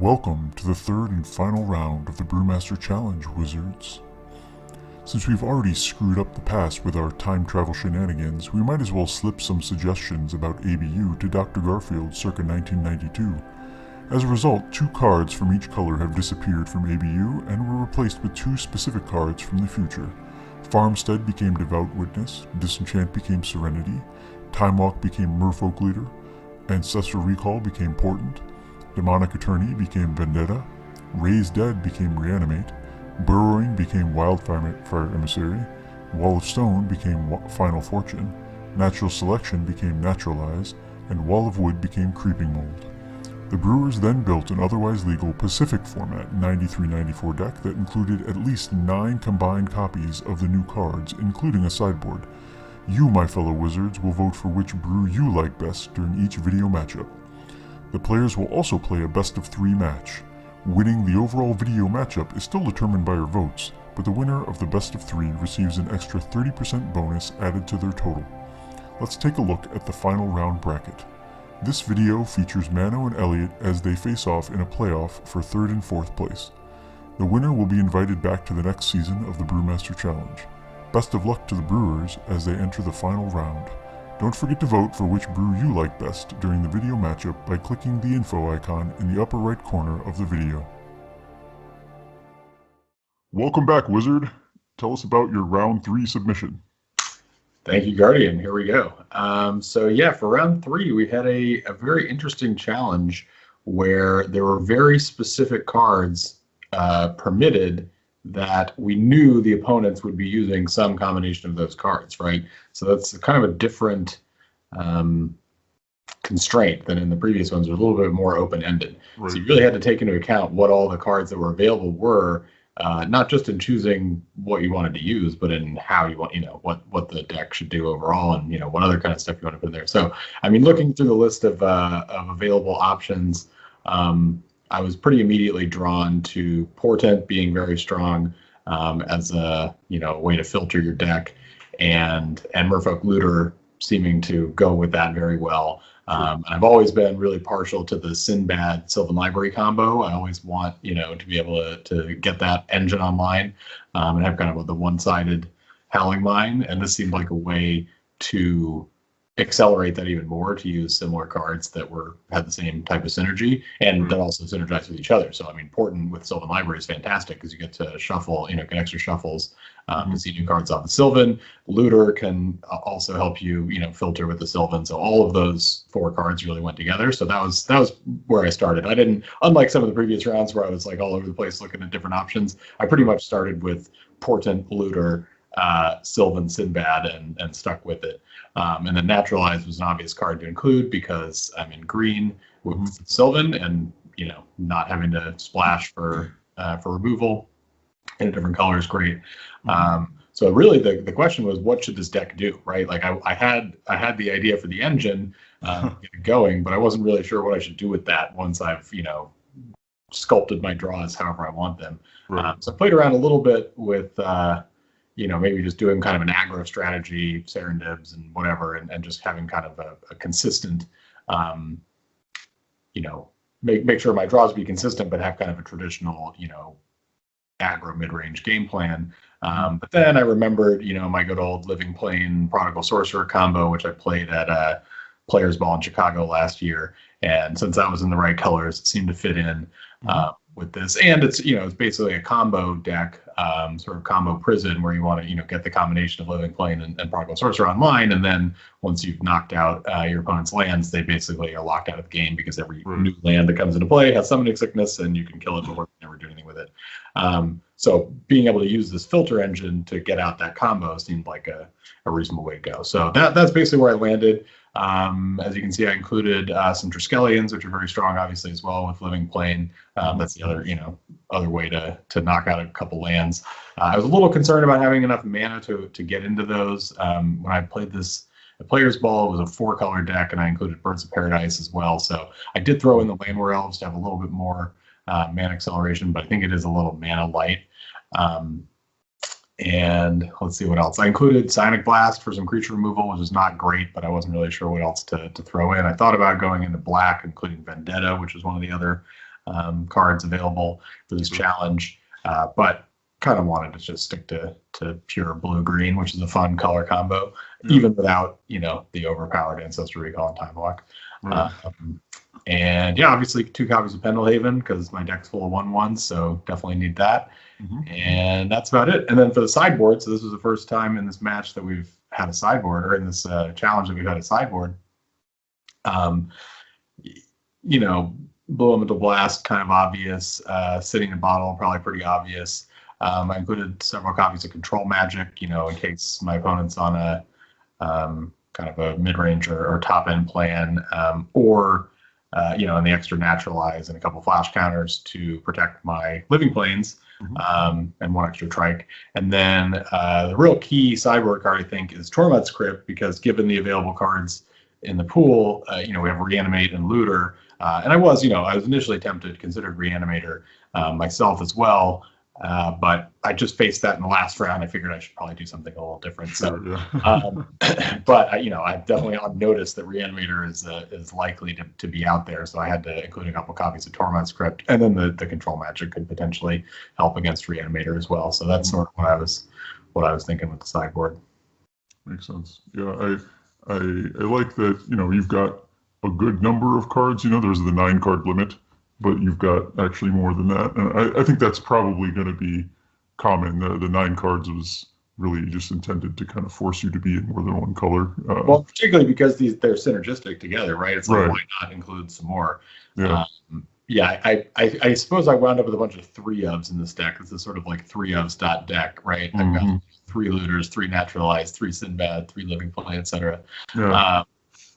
Welcome to the third and final round of the Brewmaster Challenge, Wizards. Since we've already screwed up the past with our time travel shenanigans, we might as well slip some suggestions about ABU to Dr. Garfield circa 1992. As a result, 2 cards from each color have disappeared from ABU and were replaced with 2 specific cards from the future. Farmstead became Devout Witness, Disenchant became Serenity, Time Walk became Merfolk Leader, Ancestral Recall became Portent, Demonic Attorney became Vendetta, Raise Dead became Reanimate, Burrowing became Wildfire Emissary, Wall of Stone became Final Fortune, Natural Selection became Naturalize, and Wall of Wood became Creeping Mold. The Brewers then built an otherwise legal Pacific format 93-94 deck that included at least 9 combined copies of the new cards, including a sideboard. You, my fellow wizards, will vote for which brew you like best during each video matchup. The players will also play a best-of-3 match. Winning the overall video matchup is still determined by your votes, but the winner of the best-of-3 receives an extra 30% bonus added to their total. Let's take a look at the final round bracket. This video features Mano and Eliot as they face off in a playoff for 3rd and 4th place. The winner will be invited back to the next season of the Brewmaster Challenge. Best of luck to the Brewers as they enter the final round. Don't forget to vote for which brew you like best during the video matchup by clicking the info icon in the upper right corner of the video. Welcome back, Wizard. Tell us about your round 3 submission. Thank you, Guardian. Here we go. For round 3, we had a very interesting challenge where there were very specific cards permitted that we knew the opponents would be using some combination of those cards, right? So that's kind of a different constraint than in the previous ones. They're a little bit more open-ended. Right. So you really had to take into account what all the cards that were available were, not just in choosing what you wanted to use, but in how you want, what the deck should do overall, and what other kind of stuff you want to put in there. So, I mean, looking through the list of available options, I was pretty immediately drawn to Portent being very strong as a way to filter your deck, and Merfolk Looter seeming to go with that very well. I've always been really partial to the Sinbad Sylvan Library combo. I always want to be able to get that engine online and have kind of the one-sided Howling Mine, and this seemed like a way to accelerate that even more, to use similar cards that had the same type of synergy and that also synergize with each other. So I mean, Portent with Sylvan Library is fantastic because you get to shuffle, get extra shuffles to see new cards off the Sylvan. Looter can also help you, filter with the Sylvan. So all of those 4 cards really went together. So that was where I started. I didn't, unlike some of the previous rounds where I was like all over the place looking at different options, I pretty much started with Portent, Looter, Sylvan, Sinbad, and stuck with it. And then Naturalize was an obvious card to include because I'm in green with Sylvan, and not having to splash for removal in a different color is great. So really the question was, what should this deck do, right? Like I had the idea for the engine get it going, but I wasn't really sure what I should do with that once I've sculpted my draws however I want them. Right. So I played around a little bit with maybe just doing kind of an aggro strategy, Serendibs and whatever, and just having kind of a consistent, make sure my draws be consistent, but have kind of a traditional, aggro mid-range game plan. But then I remembered, my good old Living Plane Prodigal Sorcerer combo, which I played at Players Ball in Chicago last year. And since that was in the right colors, it seemed to fit in with this. And it's, it's basically a combo deck, sort of combo prison, where you want to, get the combination of Living Plane and Prodigal Sorcerer online. And then once you've knocked out your opponent's lands, they basically are locked out of the game because every new land that comes into play has Summoning Sickness, and you can kill it before you never do anything with it. So being able to use this filter engine to get out that combo seemed like a reasonable way to go. So that's basically where I landed. As you can see, I included some Triskelions, which are very strong, obviously, as well, with Living Plane. That's the other way to knock out a couple lands. I was a little concerned about having enough mana to get into those. When I played this at Players Ball, it was a 4-color deck, and I included Birds of Paradise as well. So I did throw in the Landware Elves to have a little bit more mana acceleration, but I think it is a little mana light. And let's see what else. I included Psionic Blast for some creature removal, which is not great, but I wasn't really sure what else to throw in. I thought about going into black, including Vendetta, which was one of the other cards available for this challenge, but kind of wanted to just stick to pure blue-green, which is a fun color combo, even without, the overpowered Ancestral Recall and Time Walk. And yeah, obviously 2 copies of Pendelhaven because my deck's full of 1/1s, so definitely need that. And that's about it. And then for the sideboard, so this was the first time in this match that we've had a sideboard, or in this challenge that we've had a sideboard. Blue Elemental Blast, kind of obvious. Sitting in Bottle, probably pretty obvious. I included several copies of Control Magic, in case my opponent's on a kind of a mid-range or top-end plan, or and the extra Naturalize and a couple flash counters to protect my living planes, and 1 extra trike. And then the real key sideboard card, I think, is Tormod's Crypt, because given the available cards in the pool, we have Reanimate and Looter. And I was initially tempted to consider Reanimator myself as well. But I just faced that in the last round. I figured I should probably do something a little different. So, but I definitely noticed that Reanimator is likely to be out there. So I had to include a couple copies of Tormod's Crypt, and then the Control Magic could potentially help against Reanimator as well. So that's sort of what I was thinking with the sideboard. Makes sense. Yeah, I like that. You've got a good number of cards. There's the 9 card limit, but you've got actually more than that. And I think that's probably going to be common. The 9 cards was really just intended to kind of force you to be in more than one color. Well, particularly because they're synergistic together, right? It's like, why not include some more? I suppose I wound up with a bunch of 3-ofs in this deck. This is sort of like 3-ofs deck, right? I've got 3 Looters, 3 Naturalized, 3 Sinbad, 3 Living Play, etc.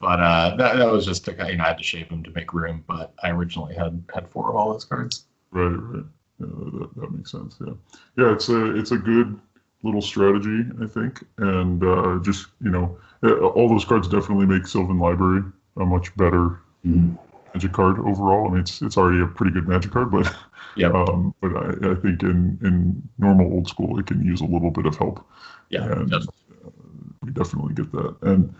But that was just to, I had to shape them to make room. But I originally had 4 of all those cards. Right. Yeah, that makes sense. Yeah. It's a good little strategy, I think, and just all those cards definitely make Sylvan Library a much better Magic card overall. I mean, it's already a pretty good Magic card, but but I think in normal old school it can use a little bit of help. And we definitely get that. And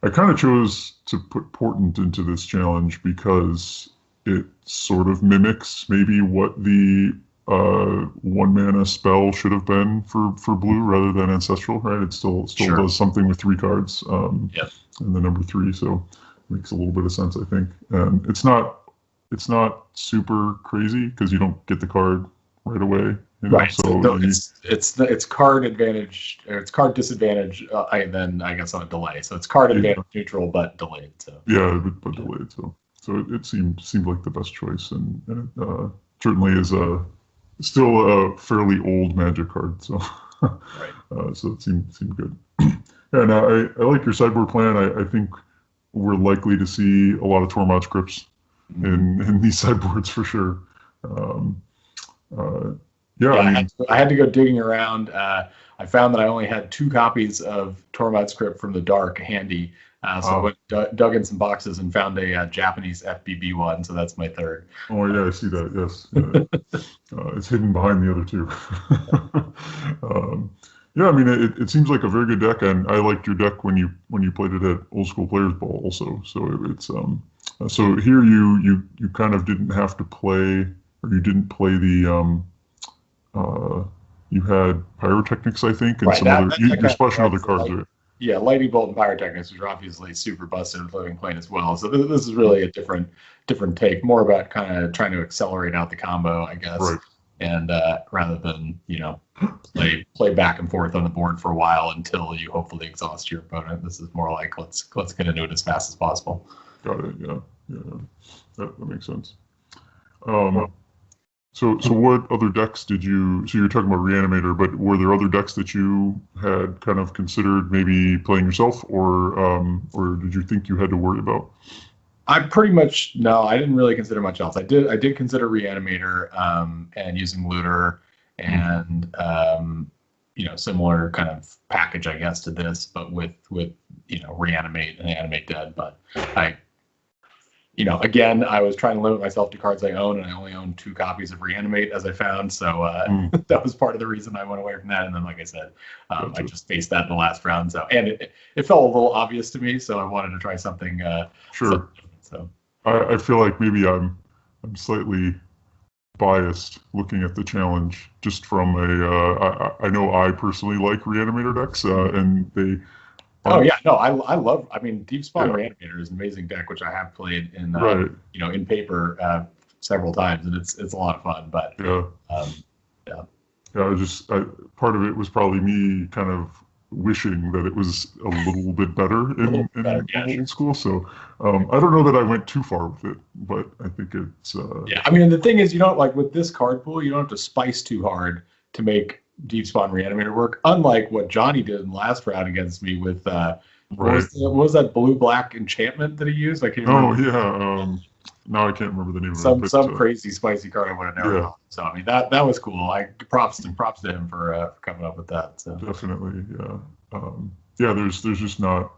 I kind of chose to put Portent into this challenge because it sort of mimics maybe what the 1 mana spell should have been for blue rather than Ancestral, right? It still does something with 3 cards and the number 3, so it makes a little bit of sense, I think. And it's not super crazy because you don't get the card right away. Right. So it's card advantage, or it's card disadvantage, then I guess on a delay. So it's card advantage neutral but delayed. So but delayed. So it seemed like the best choice, and it certainly is still a fairly old Magic card. So so it seemed good. And I like your sideboard plan. I think we're likely to see a lot of Tormod's Crypts in these sideboards for sure. I had to go digging around. I found that I only had 2 copies of Tormod's Crypt from the Dark handy. So I went, dug in some boxes and found a Japanese FBB one. So that's my 3rd. Oh, yeah, I see that. Yes. It's hidden behind the other 2. I mean, it seems like a very good deck. And I liked your deck when you played it at Old School Players Ball also. So it's so here you kind of didn't have to play, or you didn't play the you had Pyrotechnics, I think, and some other. You're splashing other cards, right? Yeah, Lightning Bolt and Pyrotechnics, which are obviously super busted with Living Plane as well. So this is really a different take, more about kind of trying to accelerate out the combo, I guess. Right. And rather than play back and forth on the board for a while until you hopefully exhaust your opponent, this is more like let's get into it as fast as possible. Got it. Yeah. That makes sense. So what other decks did you? So you're talking about Reanimator, but were there other decks that you had kind of considered maybe playing yourself, or did you think you had to worry about? I didn't really consider much else. I did consider Reanimator and using Looter and similar kind of package, I guess, to this, but with Reanimate and Animate Dead. But again, I was trying to limit myself to cards I own, and I only own 2 copies of Reanimate, as I found. So that was part of the reason I went away from that. And then, like I said, I just faced that in the last round. So, and it felt a little obvious to me, so I wanted to try something. Sure. So I feel like maybe I'm I'm slightly biased looking at the challenge just from I know I personally like Reanimator decks, and they Oh aren't. yeah, no, I love. I mean, Deep Spawn Yeah, Reanimator is an amazing deck, which I have played in right. in paper several times, and it's a lot of fun. But Yeah. um, yeah, Yeah, part of it was probably me kind of wishing that it was a little bit better a little in, bit better. in Yeah, sure. old school. So I don't know that I went too far with it, but I think it's Yeah, I mean, the thing is, you don't like with this card pool, you don't have to spice too hard to make Deep Spawn Reanimator work. Unlike what Johnny did in the last round against me with right. what was that blue black enchantment that he used? I can't Oh remember. yeah. Now I can't remember the name of it, Some but crazy spicy card I would have never yeah, thought. So I mean that was cool. Props to him for coming up with that. So definitely. Yeah. Yeah. There's just not.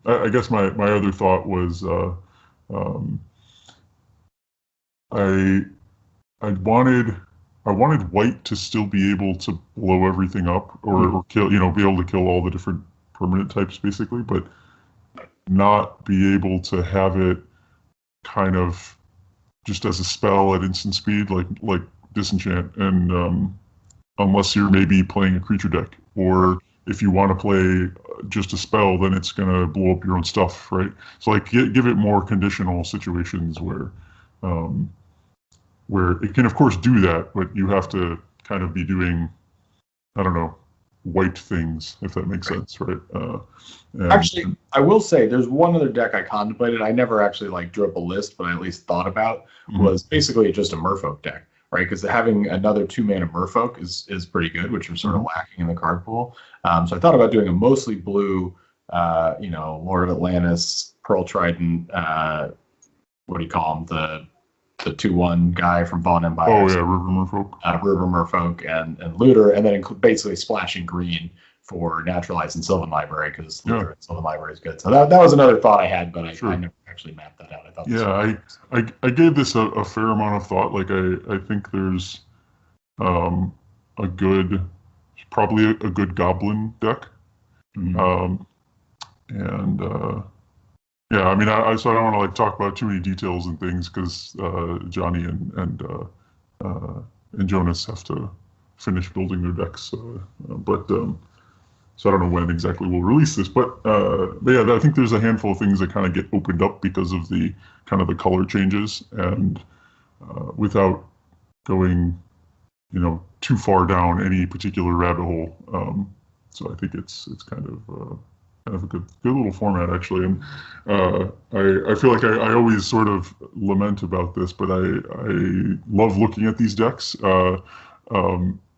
I guess my other thought was um, I I wanted I wanted white to still be able to blow everything up or kill, be able to kill all the different permanent types basically, but not be able to have it kind of just as a spell at instant speed like disenchant, and unless you're maybe playing a creature deck, or if you want to play just a spell, then it's going to blow up your own stuff, right? So like give it more conditional situations um, where it can of course do that, but you have to kind of be doing, I don't know, white things, if that makes sense, right? actually, And I will say there's one other deck I contemplated. I never actually like drew up a list, but I at least thought about was basically just a Merfolk deck, right? Because having another 2-mana Merfolk is pretty good, which are sort of lacking in the card pool. So I thought about doing a mostly blue, Lord of Atlantis, Pearl Trident, what do you call him? The 2/1 guy from Vaughn Empire. oh yeah, River Merfolk. River Merfolk and Looter, and then basically splashing green for Naturalize and Sylvan Library because Yeah, Looter and Sylvan Library is good. So that was another thought I had, but I sure. never actually mapped that out. I thought this Yeah, I gave this a fair amount of thought. Like I think there's um, a good, probably a good goblin deck. Um, and yeah, I mean, so I don't want to like talk about too many details and things because Johnny and Jonas have to finish building their decks. But so I don't know when exactly we'll release this, but yeah, I think there's a handful of things that kind of get opened up because of the kind of the color changes, and without going, too far down any particular rabbit hole. So I think it's kind of a good little format actually, and I feel like I always sort of lament about this, but I love looking at these decks.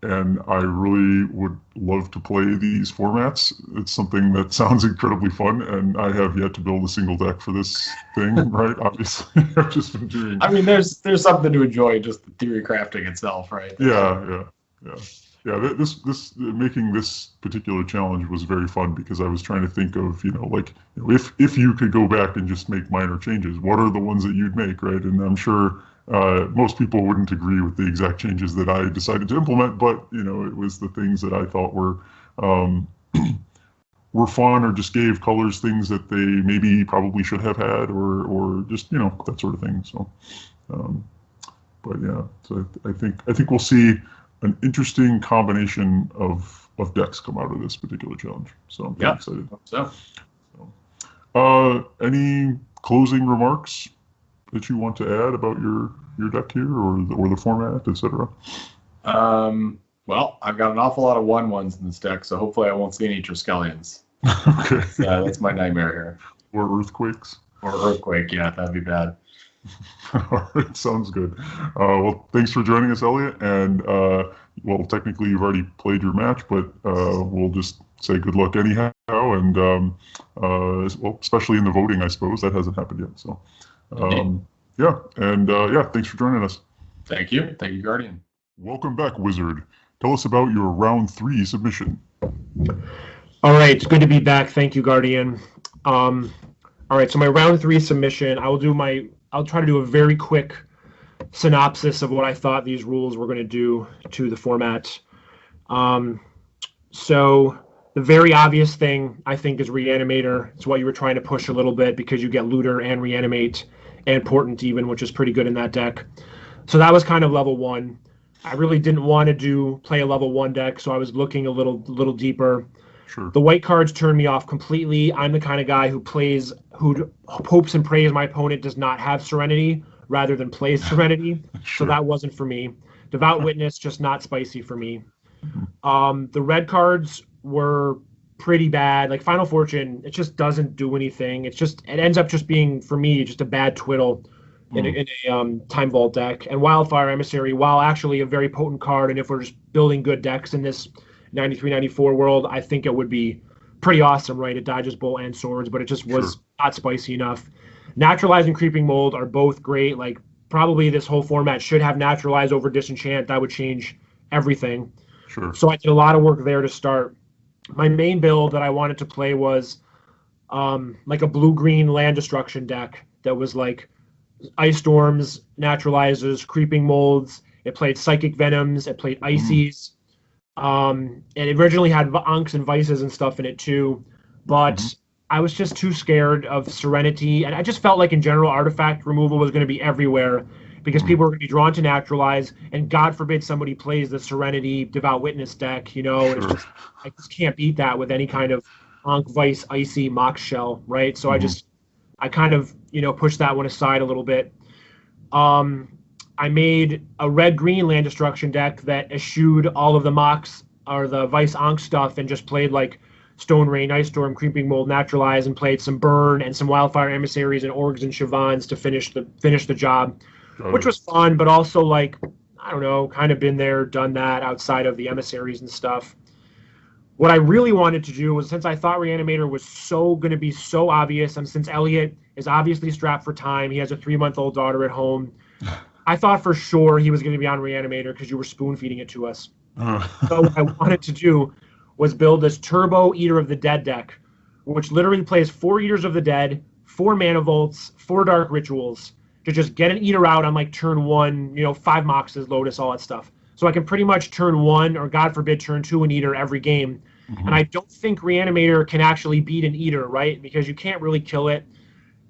And I really would love to play these formats. It's something that sounds incredibly fun, and I have yet to build a single deck for this thing, right? Obviously, I've just been doing. I mean, there's something to enjoy just the theory crafting itself, right? Yeah. This making this particular challenge was very fun because I was trying to think of, if you could go back and just make minor changes, what are the ones that you'd make, right? And I'm sure most people wouldn't agree with the exact changes that I decided to implement, but it was the things that I thought were fun, or just gave colors things that they maybe probably should have had, or just that sort of thing. So, but yeah, so I think we'll see an interesting combination of decks come out of this particular challenge. So I'm pretty excited. So, any closing remarks that you want to add about your deck here, or the format, etc.? Well, I've got an awful lot of 1/1s in this deck, so hopefully I won't see any Triskelions. Okay. That's my nightmare here. Or earthquakes. Or earthquake, yeah, that'd be bad. All right, sounds good. Well, thanks for joining us, Eliot. And well, technically you've already played your match, but we'll just say good luck anyhow. And well, especially in the voting, I suppose that hasn't happened yet. So, yeah, and yeah, thanks for joining us. Thank you, Guardian. Welcome back, Wizard. Tell us about your round 3 submission. All right, it's good to be back. Thank you, Guardian. All right, so my round 3 submission, I'll try to do a very quick synopsis of what I thought these rules were going to do to the format. So the very obvious thing, I think, is Reanimator. It's what you were trying to push a little bit because you get Looter and Reanimate and Portent even, which is pretty good in that deck. So that was kind of level 1. I really didn't want to play a level 1 deck, so I was looking a little deeper. Sure. The white cards turned me off completely. I'm the kind of guy who hopes and prays my opponent does not have Serenity rather than plays Serenity. Sure. So that wasn't for me. Devout Witness, just not spicy for me. The red cards were pretty bad. Like Final Fortune, it just doesn't do anything. It ends up just being, for me, just a bad twiddle in a Time Vault deck. And Wildfire Emissary, while actually a very potent card, and if we're just building good decks in this 93-94 world, I think it would be pretty awesome, right? It dodges Bolt and Swords, but it just was not spicy enough. Naturalize and Creeping Mold are both great. Like, probably this whole format should have Naturalize over Disenchant. That would change everything. Sure. So I did a lot of work there to start. My main build that I wanted to play was like a blue-green land destruction deck that was like Ice Storms, Naturalizes, Creeping Molds. It played Psychic Venoms. It played Ices. And it originally had Ankhs and Vices and stuff in it too. But I was just too scared of Serenity. And I just felt like in general artifact removal was going to be everywhere because people were going to be drawn to Naturalize. And God forbid somebody plays the Serenity Devout Witness deck, you know. And I just can't beat that with any kind of Ankh, Vice, Icy, Mox Shell, right? So I kind of, pushed that one aside a little bit. I made a red-green land destruction deck that eschewed all of the Mox or the Vice Ankh stuff and just played like Stone Rain, Ice Storm, Creeping Mold, Naturalize, and played some Burn and some Wildfire Emissaries and Orgs and Shavans to finish the job, which was fun, but also like, I don't know, kind of been there, done that outside of the emissaries and stuff. What I really wanted to do was, since I thought Reanimator was going to be so obvious, and since Eliot is obviously strapped for time, he has a 3-month-old daughter at home, I thought for sure he was going to be on Reanimator because you were spoon-feeding it to us. So what I wanted to do was build this Turbo Eater of the Dead deck, which literally plays 4 Eaters of the Dead, 4 Mana Vaults, 4 Dark Rituals, to just get an Eater out on like turn 1, 5 Moxes, Lotus, all that stuff. So I can pretty much turn 1, or God forbid, turn 2 an Eater every game. And I don't think Reanimator can actually beat an Eater, right? Because you can't really kill it.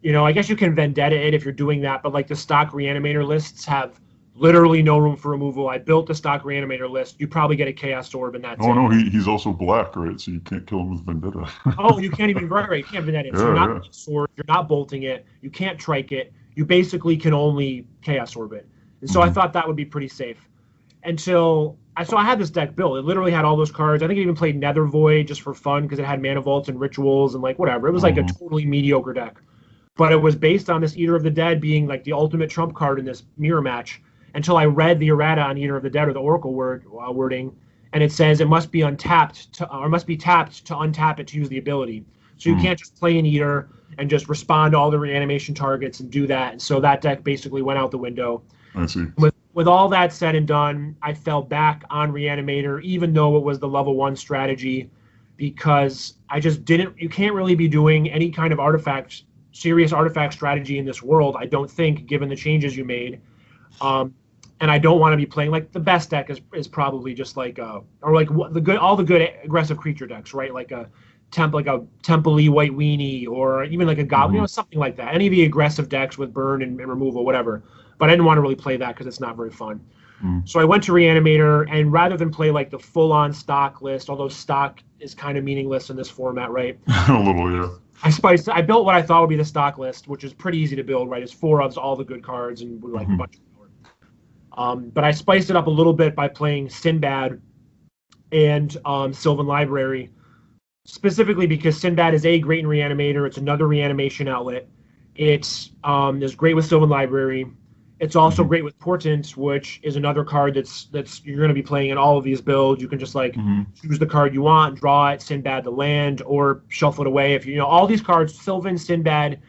I guess you can Vendetta it if you're doing that, but like the stock Reanimator lists have literally no room for removal. I built the stock Reanimator list. You probably get a Chaos Orb and that's it. Oh, no, he's also black, right? So you can't kill him with Vendetta. Oh, you can't even, right, you can't Vendetta it. So you're not getting Sword, you're not bolting it, you can't Trike it. You basically can only Chaos Orb it. And so I thought that would be pretty safe. So I had this deck built. It literally had all those cards. I think it even played Nether Void just for fun because it had Mana Vaults and Rituals and like whatever. It was like a totally mediocre deck. But it was based on this Eater of the Dead being like the ultimate trump card in this mirror match until I read the errata on Eater of the Dead, or the Oracle wording, and it says it must be tapped to untap it to use the ability. So you can't just play an Eater and just respond to all the reanimation targets and do that. And so that deck basically went out the window. I see. With all that said and done, I fell back on Reanimator, even though it was the level 1 strategy, because I just didn't. You can't really be doing any kind of serious artifact strategy in this world, I don't think, given the changes you made. And I don't want to be playing like the best deck is probably just like all the good aggressive creature decks, right? Like a Temple-y White Weenie, or even like a Goblin, something like that. Any of the aggressive decks with burn and removal, whatever. But I didn't want to really play that because it's not very fun. So I went to Reanimator, and rather than play like the full-on stock list, although stock is kind of meaningless in this format, right? A little, yeah. I built what I thought would be the stock list, which is pretty easy to build, right? It's 4 of all the good cards and like a bunch of power. But I spiced it up a little bit by playing Sinbad and Sylvan Library, specifically because Sinbad is great in Reanimator. It's another reanimation outlet. It's great with Sylvan Library. It's also great with Portent, which is another card that's you're going to be playing in all of these builds. You can just like choose the card you want, draw it, Sinbad the land, or shuffle it away. If all these cards, Sylvan, Sinbad,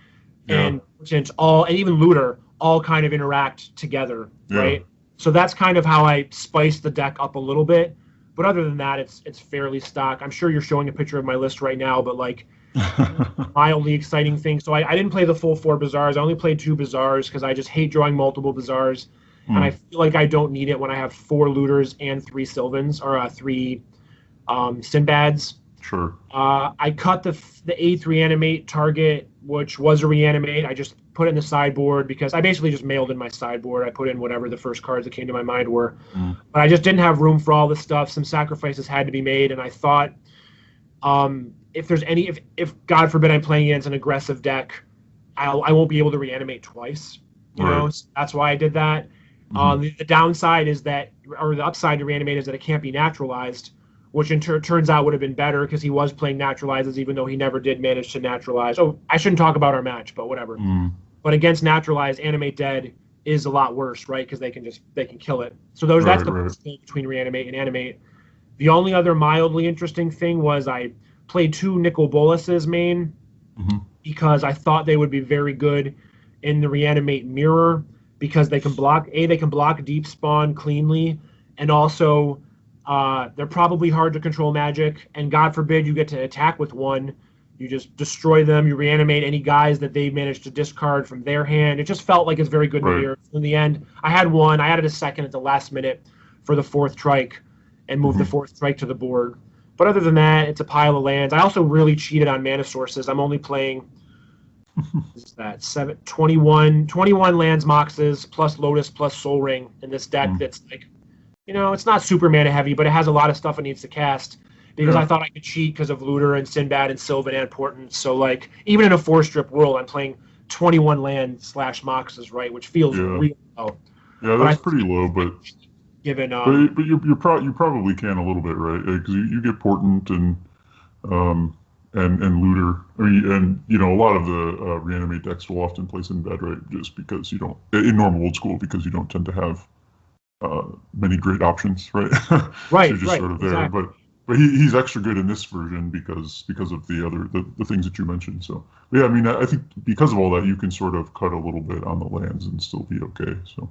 and Portent, and even Looter, all kind of interact together, right? So that's kind of how I spiced the deck up a little bit. But other than that, it's fairly stock. I'm sure you're showing a picture of my list right now, but like mildly exciting thing. So I didn't play the full 4 Bazaars. I only played 2 Bazaars because I just hate drawing multiple Bazaars. And I feel like I don't need it when I have 4 Looters and 3 Sylvans, or 3 Sinbads. Sure. I cut the 8th reanimate target which was a reanimate. I just put it in the sideboard because I basically just mailed in my sideboard. I put in whatever the first cards that came to my mind were. But I just didn't have room for all this stuff. Some sacrifices had to be made, and I thought if there's any, if God forbid I'm playing against an aggressive deck, I won't be able to reanimate twice. You know, so that's why I did that. The downside is that, or the upside to reanimate is that it can't be naturalized, which in turns out would have been better because he was playing naturalizes, even though he never did manage to naturalize. Oh, I shouldn't talk about our match, but whatever. But against naturalized, animate dead is a lot worse, right? Because they can kill it. So that's the first thing between reanimate and animate. The only other mildly interesting thing was I played 2 Nicol Bolas's main because I thought they would be very good in the reanimate mirror because they can block deep spawn cleanly, and also they're probably hard to control magic, and God forbid you get to attack with one, you just destroy them, you reanimate any guys that they managed to discard from their hand. It just felt like it's very good in the mirror. In the end, I added a second at the last minute for the 4th trike and moved the 4th trike to the board. But other than that, it's a pile of lands. I also really cheated on mana sources. I'm only playing 21 lands moxes plus Lotus plus Soul Ring in this deck that's like, it's not super mana heavy, but it has a lot of stuff it needs to cast because I thought I could cheat because of Looter and Sinbad and Sylvan and Portent. So like even in a 4-strip world, I'm playing 21 land / moxes, right, which feels real low. Yeah, that's pretty low, but given but you probably can a little bit, right? Because you get Portent and Looter. I mean, and a lot of the reanimate decks will often play Sinbad, right? Just because you don't, in normal old school, because you don't tend to have many great options, right? Right, so you're just sort of there. Exactly. But he's extra good in this version because of the things that you mentioned. So yeah, I mean, I think because of all that, you can sort of cut a little bit on the lands and still be okay. So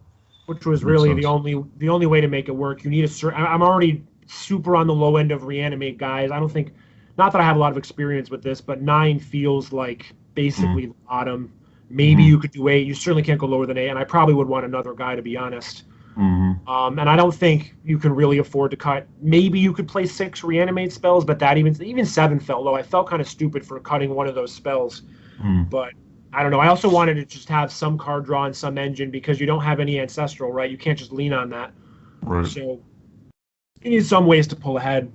which was really the only way to make it work. You need a certain. I'm already super on the low end of reanimate guys. I don't think, not that I have a lot of experience with this, but 9 feels like basically the bottom. Maybe you could do 8. You certainly can't go lower than 8, and I probably would want another guy, to be honest. And I don't think you can really afford to cut. Maybe you could play 6 reanimate spells, but that even 7 felt low. I felt kind of stupid for cutting one of those spells. But I don't know. I also wanted to just have some card draw and some engine because you don't have any ancestral, right? You can't just lean on that. Right. So you need some ways to pull ahead.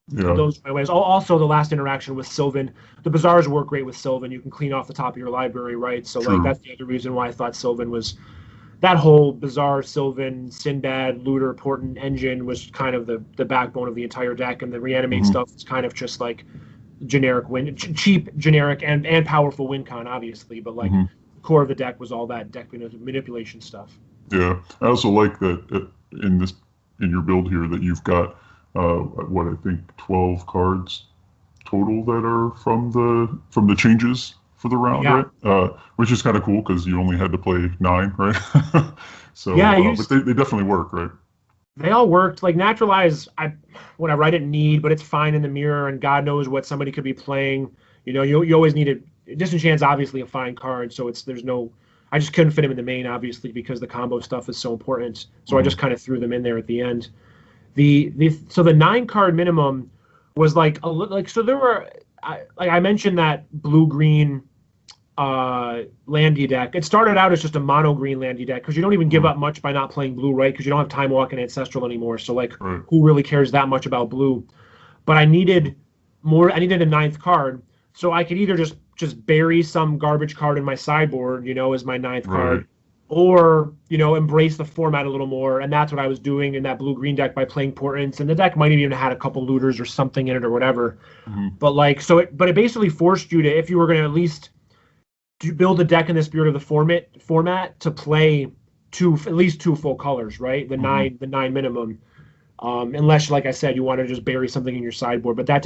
Yeah. Those are my ways. Also, the last interaction with Sylvan. The Bazaars work great with Sylvan. You can clean off the top of your library, right? So like that's the other reason why I thought Sylvan was, that whole Bazaar, Sylvan, Sinbad, Looter, Portent engine was kind of the backbone of the entire deck, and the reanimate stuff is kind of just like generic win, cheap, generic, and powerful win con, obviously, but like the core of the deck was all that deck manipulation stuff. Yeah, I also like that in your build here that you've got I think 12 cards total that are from the changes for the round, right? Which is kind of cool because you only had to play 9, right? So but they definitely work, right? They all worked. Like Naturalize, whatever, I didn't need, but it's fine in the mirror, and God knows what somebody could be playing. You always needed Disenchant's obviously a fine card, so I just couldn't fit him in the main, obviously, because the combo stuff is so important. So I just kind of threw them in there at the end. So the 9 card minimum was so there were, like I mentioned, that blue-green landy deck. It started out as just a mono green landy deck because you don't even give up much by not playing blue, right? Because you don't have Time Walk and Ancestral anymore. So who really cares that much about blue? But I needed more. I needed a 9th card, so I could either just bury some garbage card in my sideboard, as my 9th card, or embrace the format a little more. And that's what I was doing in that blue green deck by playing Portents. And the deck might have even had a couple Looters or something in it or whatever. But it basically forced you to, if you were going to at least to build a deck in the spirit of the format to play at least 2 full colors, right? The 9 minimum. Unless, like I said, you want to just bury something in your sideboard, but it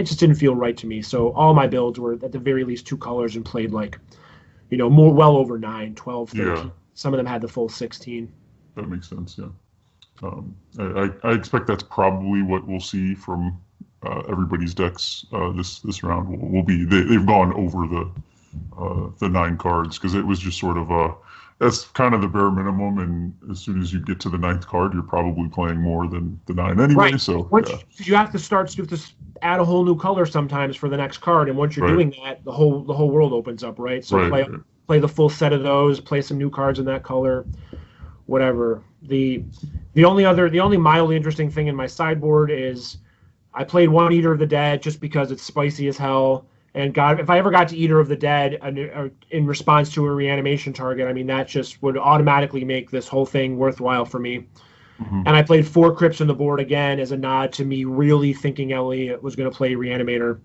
just didn't feel right to me. So all my builds were at the very least 2 colors and played more well over 9, 12, 13. Yeah. Some of them had the full 16. That makes sense, yeah. I expect that's probably what we'll see from everybody's decks this round. Will be they've gone over the 9 cards, because it was just sort of that's kind of the bare minimum, and as soon as you get to the 9th card, you're probably playing more than the 9 anyway. Right. So you have to add a whole new color sometimes for the next card, and once you're doing that, the whole world opens up, right? So play the full set of those, play some new cards in that color, whatever. The only mildly interesting thing in my sideboard is I played 1 Eater of the Dead just because it's spicy as hell. And God, if I ever got to Eater of the Dead in response to a reanimation target, I mean, that just would automatically make this whole thing worthwhile for me. Mm-hmm. And I played 4 Crypts on the board again as a nod to me really thinking Eliot was going to play Reanimator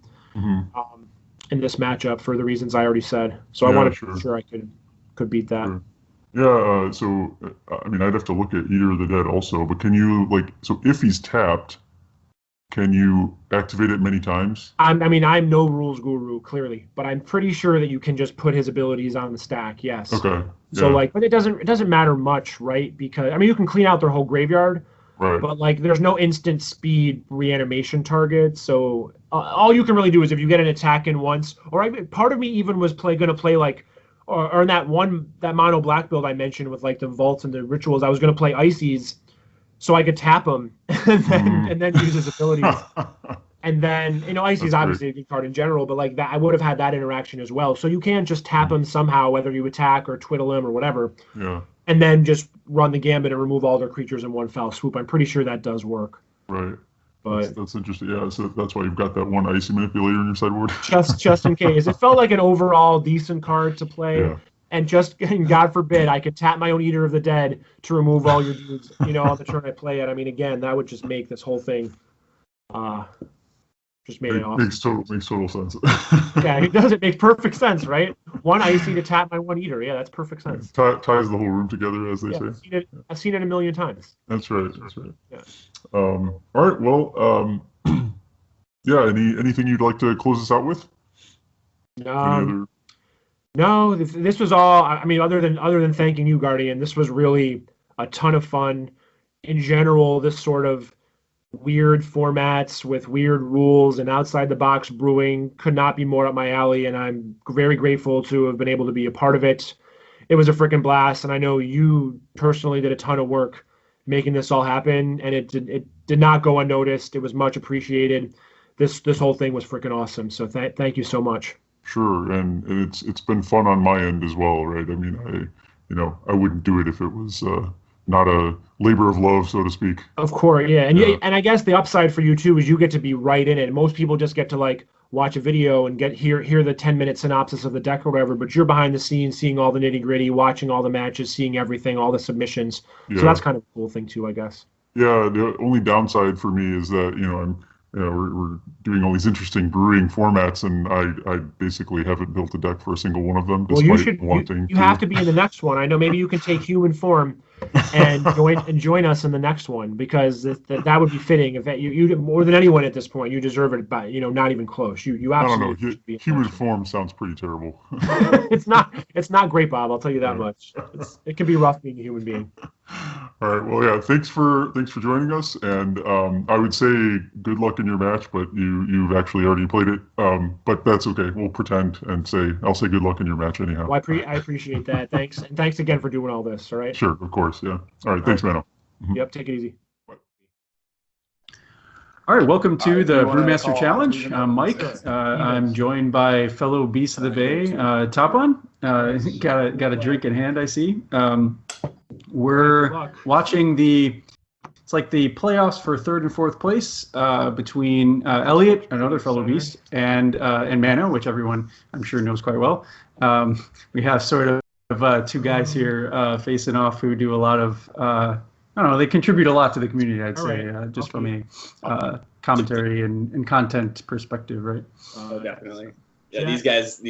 in this matchup for the reasons I already said. So I wanted to be sure I could beat that. Sure. Yeah, so, I mean, I'd have to look at Eater of the Dead also, but can you, so if he's tapped, can you activate it many times? I'm no rules guru, clearly, but I'm pretty sure that you can just put his abilities on the stack, yes. Okay. So, but it doesn't matter much, right? Because, I mean, you can clean out their whole graveyard, right? But, there's no instant speed reanimation target, so all you can really do is if you get an attack in once, or part of me even was going to play, or in that mono black build I mentioned with, the vaults and the rituals, I was going to play Ices, so I could tap him and then use his abilities. And then, Icy's obviously a good card in general, but that I would have had that interaction as well. So you can just tap him somehow, whether you attack or twiddle him or whatever. Yeah. And then just run the gambit and remove all their creatures in one foul swoop. I'm pretty sure that does work. Right. But that's interesting. Yeah, so that's why you've got that 1 Icy Manipulator in your sideboard. just in case. It felt like an overall decent card to play. Yeah. And God forbid, I could tap my own Eater of the Dead to remove all your dudes, on the turn I play it. I mean, again, that would just make this whole thing, just made it awesome. Makes total sense. Yeah, it does. It makes perfect sense, right? 1 Icy to tap my 1 Eater. Yeah, that's perfect sense. Ties the whole room together, as they say. I've seen it a million times. That's right. Yeah. All right. Well, yeah. Anything you'd like to close us out with? No, this was all. I mean, other than thanking you, Guardian, this was really a ton of fun. In general, this sort of weird formats with weird rules and outside the box brewing could not be more up my alley, and I'm very grateful to have been able to be a part of it. It was a freaking blast, and I know you personally did a ton of work making this all happen, and it did not go unnoticed. It was much appreciated. This whole thing was freaking awesome. So thank you so much. Sure, and it's been fun on my end as well, right? I mean, I wouldn't do it if it was not a labor of love, so to speak. Of course, yeah, and I guess the upside for you too is you get to be right in it. Most people just get to watch a video and hear the 10-minute synopsis of the deck or whatever, but you're behind the scenes, seeing all the nitty gritty, watching all the matches, seeing everything, all the submissions. Yeah. So that's kind of a cool thing too, I guess. Yeah, the only downside for me is that we're doing all these interesting brewing formats, and I basically haven't built a deck for a single one of them. Well, you have to be in the next one. I know maybe you can take human form and join us in the next one, because that would be fitting. If you more than anyone at this point, you deserve it. By not even close. You absolutely. I don't know. Human form sounds pretty terrible. It's not great, Bob. I'll tell you that much. It can be rough being a human being. All right. Well, yeah. Thanks for joining us, and I would say good luck in your match, but you've actually already played it. But that's okay. We'll pretend and I'll say good luck in your match anyhow. Well, I appreciate that. Thanks, and thanks again for doing all this. All right. Sure. Of course. Yeah. All right. Thanks, Mano. Mm-hmm. Yep. Take it easy. All right, welcome to the Brewmaster Challenge. I'm Mike. I'm joined by fellow Beast of the Bay, Topan. Got a drink in hand, I see. We're watching it's like the playoffs for 3rd and 4th place between Eliot, another fellow Beast, and Mano, which everyone I'm sure knows quite well. We have sort of 2 guys here facing off who do a lot of I don't know. They contribute a lot to the community, I'd say, just from a commentary and content perspective, right? Oh, definitely. Yeah, these guys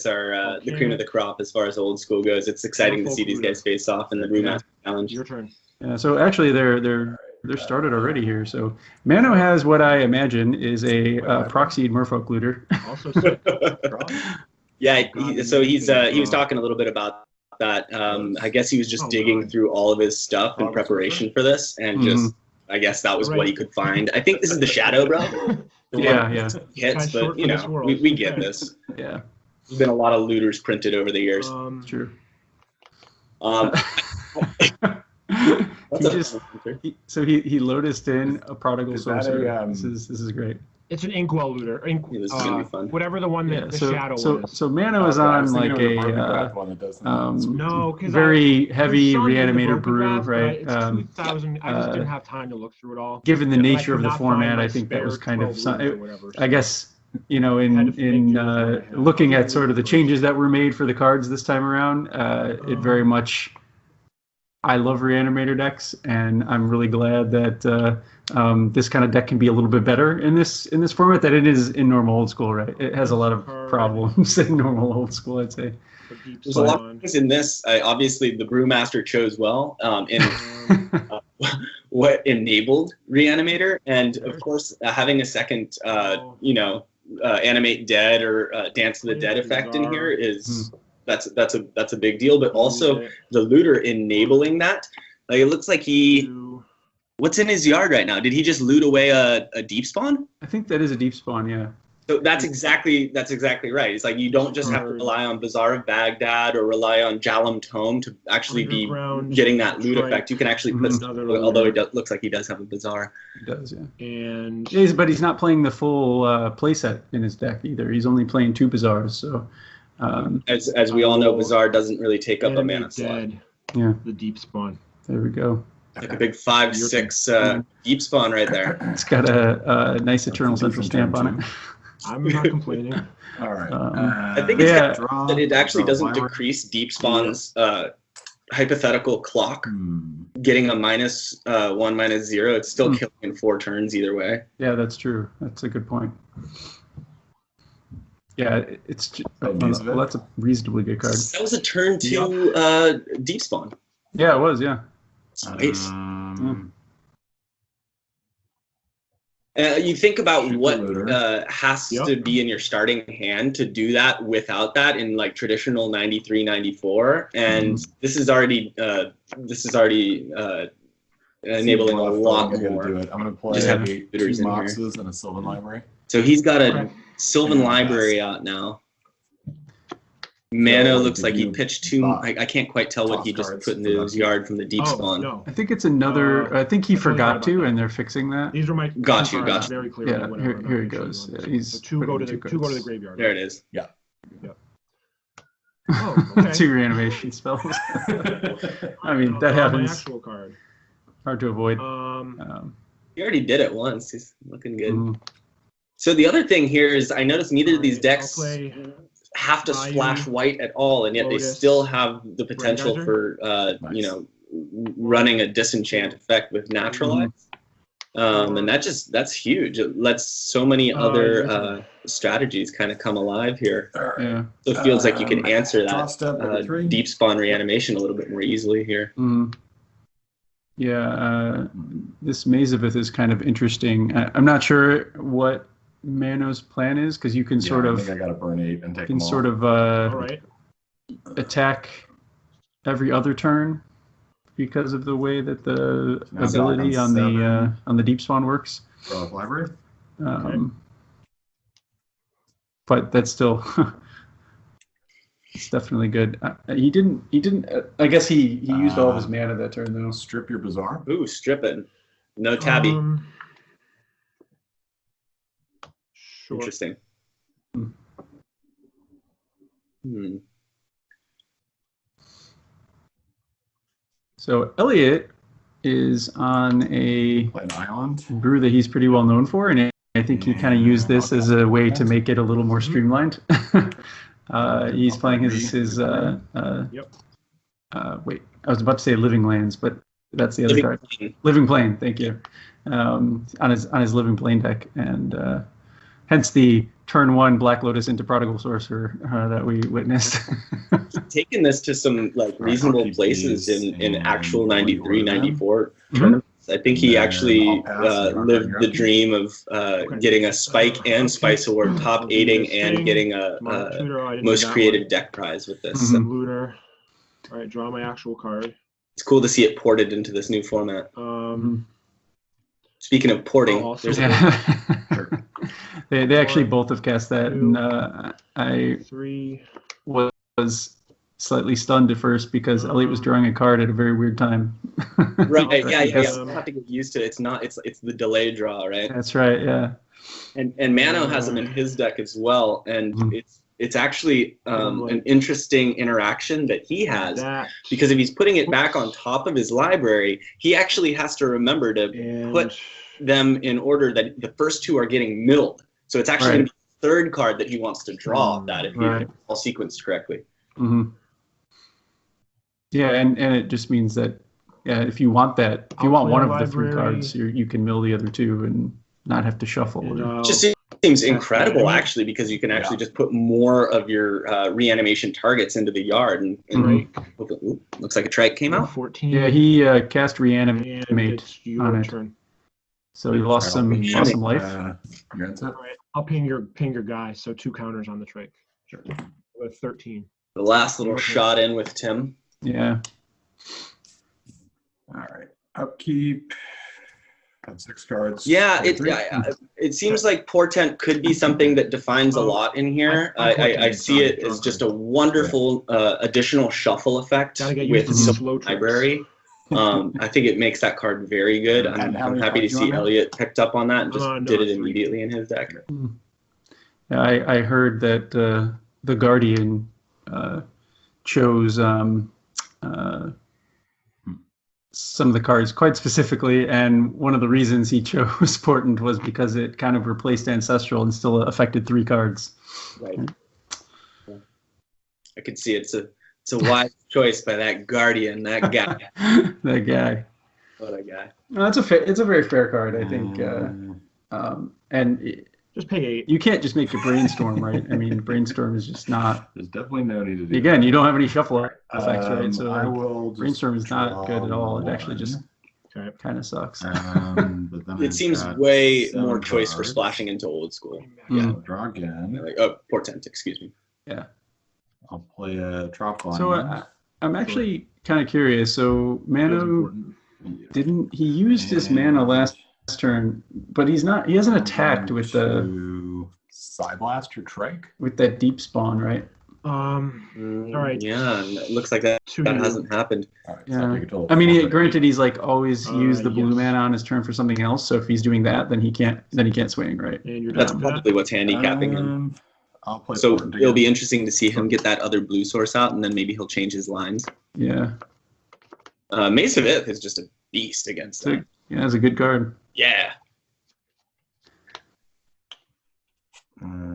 are the cream of the crop as far as old school goes. It's exciting to see these guys face off in the Brewmaster Challenge. Your turn. Yeah. So actually, they're started already here. So Mano has what I imagine is a proxied Merfolk looter. Also, yeah. He was talking a little bit about that. I guess he was just digging through all of his stuff in preparation for this, and just I guess that was what he could find. I think this is the Shadow, bro. Yeah. Hits, but we get this. Yeah. There's been a lot of looters printed over the years. True. He lotused in a prodigal sorcerer. This is great. It's an inkwell looter. Yeah, this is gonna be fun. Whatever the one that the shadow was. So Mano is on like a no, because very heavy reanimator brew, right? It's 2000. I just didn't have time to look through it all. Given the nature of the format, I think that was kind of I guess, you know, in looking at sort of the changes that were made for the cards this time around, it very much. I love reanimator decks, and I'm really glad that this kind of deck can be a little bit better in this format than it is in normal old school. Right? It has a lot of problems in normal old school, I'd say. There's a lot of things in this. Obviously, the Brewmaster chose well in what enabled reanimator, and of course, having a second, animate dead or dance to the dead effect in here is. That's a big deal, but also the looter enabling that. Like, it looks like what's in his yard right now? Did he just loot away a deep spawn? I think that is a deep spawn, yeah. So that's exactly right. It's like you don't just have to rely on Bazaar of Baghdad or rely on Jalam Tome to actually be getting that loot effect. You can actually put, although it looks like he does have a Bazaar. He does, yeah. And but he's not playing the full playset in his deck either. He's only playing 2 Bazaars, so. As we all know, Bazaar doesn't really take up a mana slot. Yeah, the deep spawn. There we go. Like a big 5/6 deep spawn right there. It's got a nice Eternal Central stamp on it. I'm not complaining. All right. I think it's got that it actually doesn't decrease deep spawn's hypothetical clock. Getting a -1, -0, it's still killing in 4 turns either way. Yeah, that's true. That's a good point. Yeah, it's well, that's a reasonably good card. That was a turn 2 deep spawn. Yeah, it was. Yeah. Nice. You think about what has to be in your starting hand to do that without that in like traditional 93, 94, and this is already enabling a lot more. I'm gonna play Just have 2 boxes and a Sylvan Library. So he's got a Sylvan Library out now. Mano looks like he pitched 2. I can't quite tell what he just put into his yard from the deep spawn. No. I think it's another. I think he forgot to, and they're fixing that. These are my. Got you. Very clear. Yeah, here he goes. Yeah, he's so 2 go to the graveyard. There it is. Yeah. Oh, okay. 2 reanimation spells. I mean, that happens. My actual card. Hard to avoid. He already did it once. He's looking good. So the other thing here is I noticed neither of these decks have to splash white at all, and yet they still have the potential for running a disenchant effect with naturalize. And that's huge. It lets so many other strategies kind of come alive here. Yeah. So it feels like you can answer that deep spawn reanimation a little bit more easily here. Yeah, this Mazavith is kind of interesting. I'm not sure what Mano's plan is, because you can sort of I gotta burn 8 and take can them all. sort of attack every other turn because of the way that the ability on the deep spawn works. Library. But that's still it's definitely good. He didn't. I guess he used all of his mana that turn though. Strip your Bazaar. Ooh, strip it. No tabby. Sure. Interesting. So Eliot is on an island brew that he's pretty well known for, and I think he kind of used this as a way to make it a little more streamlined. He's playing his wait, I was about to say Living Lands, but that's the other card. Living Plane, thank you. On his Living Plane deck, and hence the turn 1 Black Lotus into Prodigal Sorcerer that we witnessed. Taking this to some like reasonable places in actual 93, 94 tournaments. I think he actually lived the dream of getting a Spike and Spice Award top 8ing and getting a most creative deck prize with this. So Looter. All right, draw my actual card. it's cool to see it ported into this new format. Speaking of porting, They actually both have cast that, and I 3. was slightly stunned at first because Elliot was drawing a card at a very weird time. Right. Yeah. Because- You have to get used to it. It's not. It's the delay draw, right? That's right. Yeah. And Mano has them in his deck as well, and Mhm. it's actually an interesting interaction that he has, That. because if he's putting it back on top of his library, he actually has to remember to And put them in order that the first 2 are getting milled. So it's actually going to be the third card that he wants to draw of that if Right. it's all sequenced correctly. hmm Yeah, and it just means that if you want that, if you want one of the 3 cards, you can mill the other 2 and not have to shuffle. And, It just seems incredible, I mean- actually, because you can actually just put more of your reanimation targets into the yard. And ooh, looks like a trike came out. 14. Yeah, he cast and reanimate it's your on it, turn. so he lost some life. Your answer? All right, I'll ping your guy. So 2 counters on the trike. Sure. With 13. The last little shot in with Tim. Yeah. All right. Upkeep. Got 6 cards. Yeah, 23. it seems like Portent could be something that defines a lot in here. I see it as just a wonderful additional shuffle effect Gotta get with used to the these slow tricks. library. I think it makes that card very good. And how I'm many happy to cards you see on that? Eliot picked up on that and just No, did it 3. immediately in his deck. Yeah, I heard that the Guardian chose some of the cards quite specifically, and one of the reasons he chose Portent was because it kind of replaced Ancestral and still affected 3 cards. Right. Yeah. I could see it's a wise choice by that Guardian, that guy. That guy. What a guy. No, it's a very fair card, I think. And Just pay 8. you can't just make a brainstorm, right? I mean, brainstorm is just not. There's definitely no need to do Again, you don't have any shuffle effects, right? So I like, will just brainstorm is not draw good at all. It actually just Okay. kind of sucks. But then It I've seems got way 7 more choice for cards. splashing into old school. Mm. I'll draw again. Like, Portent, excuse me. Yeah. I'll play a drop line. So I'm actually kind of curious. So Mano didn't he used his mana last turn, but he hasn't attacked with Psyblast or Trike. with that deep spawn, right? All right. Yeah, and it looks like that To that you. hasn't happened. All right, Yeah. take it till I mean, 4:30. granted, he's like always used the blue yes. mana on his turn for something else. So if he's doing that, then he can't swing, right? And you're That's done. That? probably what's handicapping him. I'll play So Portent it'll be again. interesting to see him get that other blue source out, and then maybe he'll change his lines. Yeah. Mace of Ith is just a beast against that. Yeah, it's a good card. Yeah.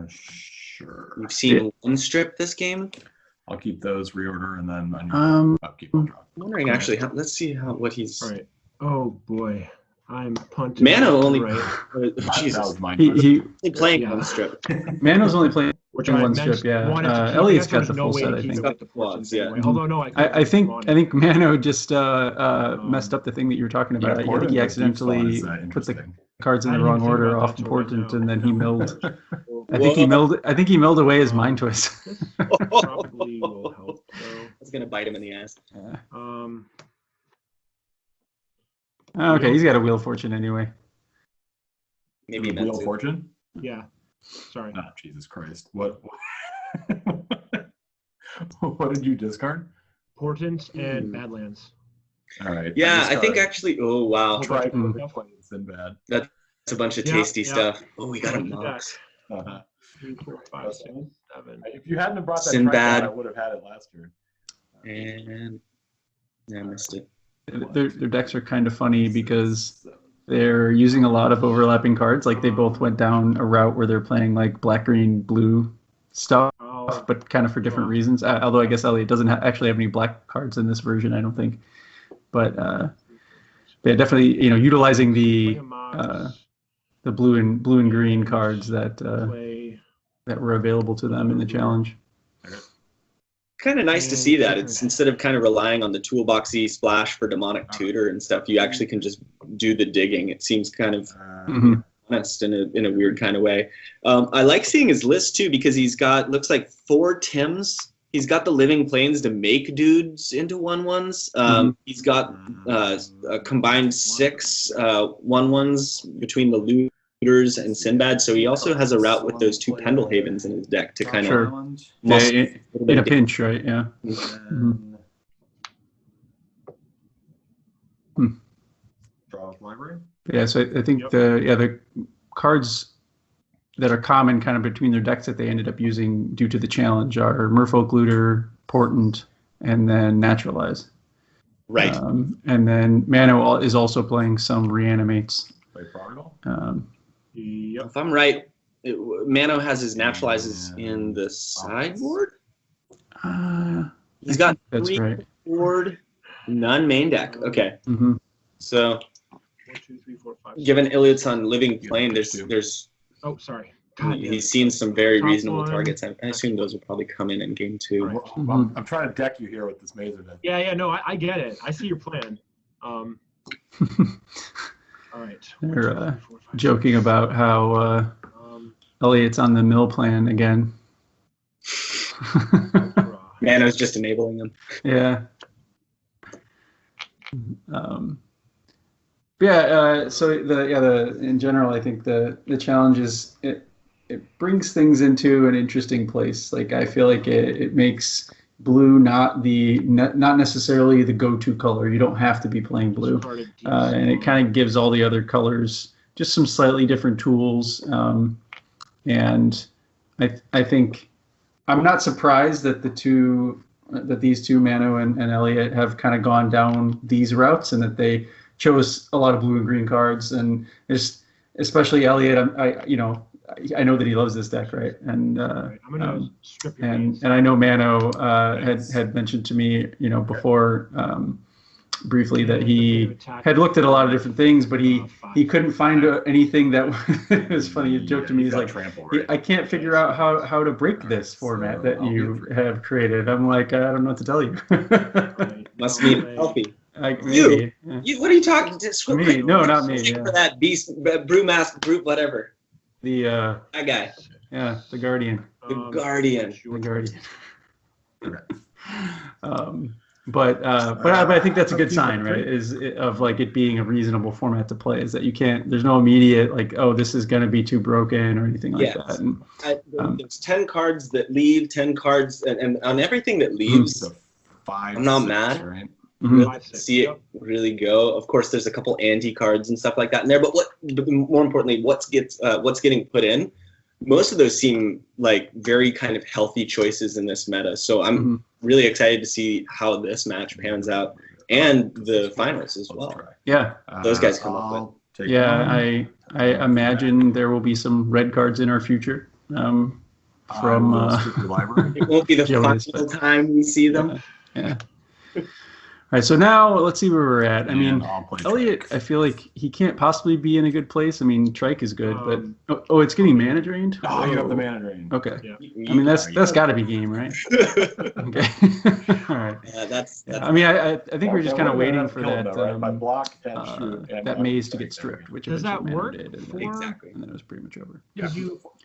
Sure. You've seen one strip this game. I'll keep those reorder and then I need upkeep. I'll draw. I'm wondering actually. Let's see what he's. All right. Oh boy, I'm punting. Mano only. Right. That Jesus. was mine. He Only playing Yeah. one strip. Mano's only playing Which in I one meant- strip, yeah. wanted to keep Elliot's it. got There's the no full way set, to I keep think. it with the Well, Portents yeah. anyway. Although no, I think Mano just Um, messed up the thing that you were talking about. I think Portent he with deep spawn accidentally is, put the interesting. cards in I the didn't wrong even think order about off that till Portent, right now. and then he milled. Whoa. I think he milled away his mind twist. probably will help. It's gonna bite him in the ass. So, Okay, he's got a Wheel of Fortune anyway. Maybe Wheel that's of it. Fortune? yeah. Sorry. Oh, Jesus Christ. What? What did you discard? Portents and Badlands. All right. Yeah, I think discard actually. Oh wow, Trike Mm. with Sinbad. that's a bunch of Yeah, tasty yeah. stuff. Oh, we got a Like the Mox. Uh-huh. 3, 4, 5, 6, 7. If you hadn't have brought that Sinbad. Trike out, I would have had it last turn. And I missed it. Their decks are kind of funny because they're using a lot of overlapping cards. Like they both went down a route where they're playing like black, green, blue stuff, Oh, but kind of for different reasons. Although I guess Elliot doesn't actually have any black cards in this version, I don't think. But they're definitely utilizing play a Mox, the blue and green cards that play. that were available to them in the challenge. Kind of nice to see that. It's instead of kind of relying on the toolboxy splash for demonic tutor and stuff, you actually can just do the digging. It seems kind of Mhm. honest in a weird kind of way. I like seeing his list too because he's got looks like 4 Tims. He's got the living planes to make dudes into 1/1s. He's got a combined 6 1/1s between the loot looters and Sinbad. So he also has a route with those 2 Pendlehavens in his deck to kind Sure. of Yeah, in a pinch, right? Yeah. Draw library. Yeah, so I think the cards that are common kind of between their decks that they ended up using due to the challenge are Merfolk Looter, Portent, and then Naturalize. right. And then Mano is also playing some Reanimates. Play Prodigal. If I'm right, Mano has his Naturalizes in the sideboard. He's got That's 3 right. board, none main deck. Okay, Mm-hmm. so 1, 2, 3, 4, 5. given Eliot's on Living Plane, there's Oh, sorry. God damn he's it. seen some very Top reasonable one. targets. I assume those will probably come in game 2. Right. I'm trying to deck you here with this Mazer deck. Yeah, no, I get it. I see your plan. All right. They're joking about how Eliot's on the mill plan again. Mano's just enabling them. Yeah. So in general, I think the challenge is it brings things into an interesting place. Like I feel like it makes blue not necessarily the go-to color. You don't have to be playing blue, and it kind of gives all the other colors just some slightly different tools. And I think I'm not surprised that these two Mano and Eliot have kind of gone down these routes, and that they chose a lot of blue and green cards, and especially Eliot. I know that he loves this deck, right? And I'm gonna strip your and I know Mano had mentioned to me, before briefly that he had looked at a lot of different things, but he couldn't find anything that it was funny. He joked to me, he's like, I can't figure out how to break this format that you have created. I'm like, I don't know what to tell you. Must be healthy. Maybe, You, what are you talking to? Me? No, not me. For that beast, Brewmaster, brute, whatever. The That guy. Yeah, the Guardian. The Guardian. The Guardian. But I think that's a good sign, right? Of like it being a reasonable format to play, is that you can't. There's no immediate like, oh, this is going to be too broken or anything like that. And, there's 10 cards that leave, 10 cards, and on everything that leaves, I'm not mad. Right? Really see it really go. Of course, there's a couple anti cards and stuff like that in there, but more importantly, what's getting put in. Most of those seem like very kind of healthy choices in this meta. So I'm really excited to see how this match pans out and the finals as well. Yeah, those guys come up with. Yeah, I imagine there will be some red cards in our future. From it won't be the final time we see them. Yeah. All right, so now let's see where we're at. I mean, Eliot, I feel like he can't possibly be in a good place. I mean, Trike is good, but it's getting mana drained. Oh, you have the mana drain. Okay. Yeah. I mean, that's got to be game, right? Okay. All right. Yeah, that's I mean, I think we're just kind of waiting for that that maze to get stripped, which does that Mano work? did, exactly. and then it was pretty much over. Yeah.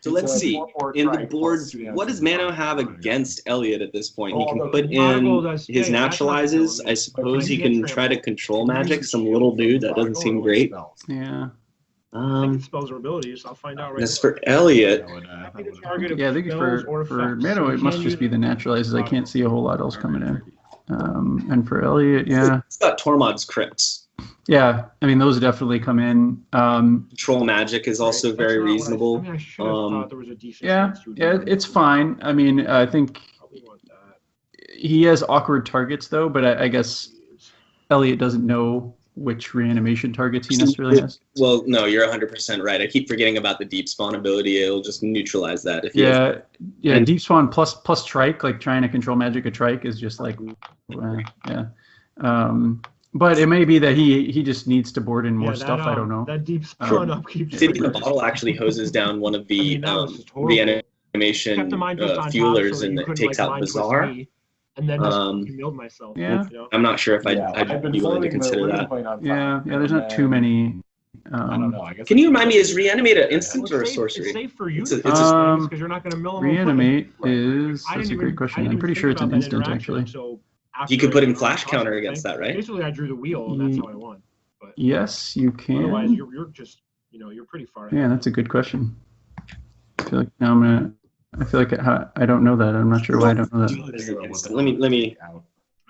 So let's see. In the boards, what does Mano have against Eliot at this point? He can put in his naturalizes. I suppose he can try to control magic, some little dude. That doesn't seem great. Yeah. I think spells are abilities. I'll find out right As for Eliot, Yeah, I think for Mano, it must just be the naturalizes. I can't see a whole lot else coming in. And for Eliot, yeah. It's got Tormod's Crypts. Yeah, I mean, those definitely come in. Control magic is also very reasonable. Yeah, it's fine. I mean, I think he has awkward targets, though, but I guess Eliot doesn't know which reanimation targets he necessarily has. Well, no, you're 100% right. I keep forgetting about the deep spawn ability. It'll just neutralize that. If he has... Deep spawn plus trike, like trying to control magic a trike is just like, yeah. But it may be that he just needs to board in more stuff. I don't know. That deep spawn upkeep. City in the Bottle actually hoses down one of the reanimation fuelers, and it takes out Bazaar. And then just milled myself. Yeah. I'm not sure if I'd be willing to consider that. Yeah, there's not too many. I don't know. I guess Can you remind me, is reanimate an instant or a sorcery? It's safe for you because you're not going to mill them. Reanimate is, that's a great question. I'm pretty sure it's an instant, actually. You could put in flash counter against that, right? Basically, I drew the wheel, and that's how I won. But yes, you can. otherwise, you're just you're pretty far. Yeah, that's a good question. I feel like now I feel like I don't know that. I'm not sure why I don't know that. Let me.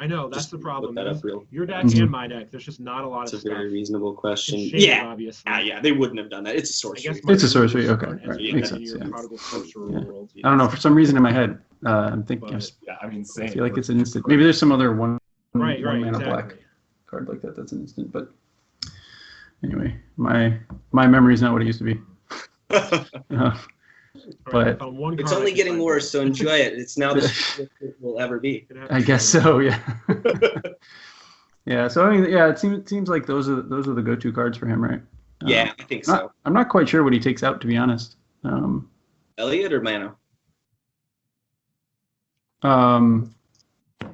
I know that's Just the problem. look that up real. Your deck Mhm. and my deck, there's just not a lot It's of a stuff. very reasonable question. It's shaded, Yeah. obviously. Yeah, they wouldn't have done that. It's a I sorcery. guess It's a my sorcery, view is okay, not as right, big makes as sense, your yeah. prodigal sorcerer Yeah. world. I don't know. For some reason in my head, I'm thinking. But- Yeah, I mean, I same. feel like it's an instant. Maybe there's some other one Right, mana exactly. black card like that. That's an instant. But anyway, my memory is not what it used to be. All right, I But found one It's card I only can getting find. worse, so enjoy it. It's now the shit it will ever be. I guess so. Yeah. Yeah. So I mean, yeah, it seems like those are the go-to cards for him, right? Yeah, I think so. I'm not quite sure what he takes out, to be honest. Eliot or Mano?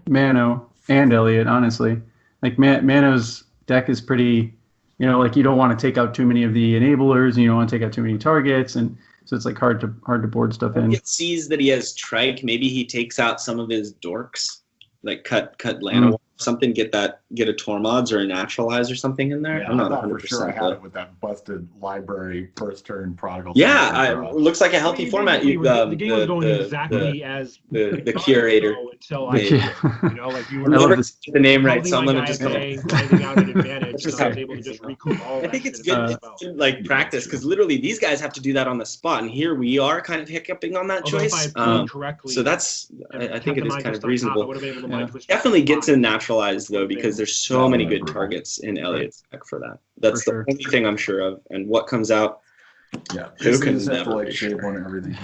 Mano and Eliot, honestly. Like Mano's deck is pretty, like you don't want to take out too many of the enablers, and you don't want to take out too many targets, and so it's like hard to board stuff in. It sees that he has trike. Maybe he takes out some of his dorks, like cut Lana or something. Get a Tormods or a Naturalize or something in there. Yeah, I'm I not thought 100%. for sure I had it with that busted library first turn prodigal. Yeah, it looks like a healthy format. The game was going exactly as the curator. until made. I, Yeah. like you I were love never this. get the name right, holding so I'm my gonna guy just. away, finding out an advantage, so I was able to just recoup all I that think it's shit good. as It's well. good, like practice, because literally these guys have to do that on the spot, and here we are kind of hiccuping on that Although if I choice. had played correctly, So that's, I think it is kind of reasonable. Yeah. Definitely get to naturalize though, because there's so Yeah, many yeah, good brutal. targets in Elliot's deck for that. That's For the sure. only thing I'm sure of. And what comes out, Yeah, Who you can just have to never like be shave sure? one and everything.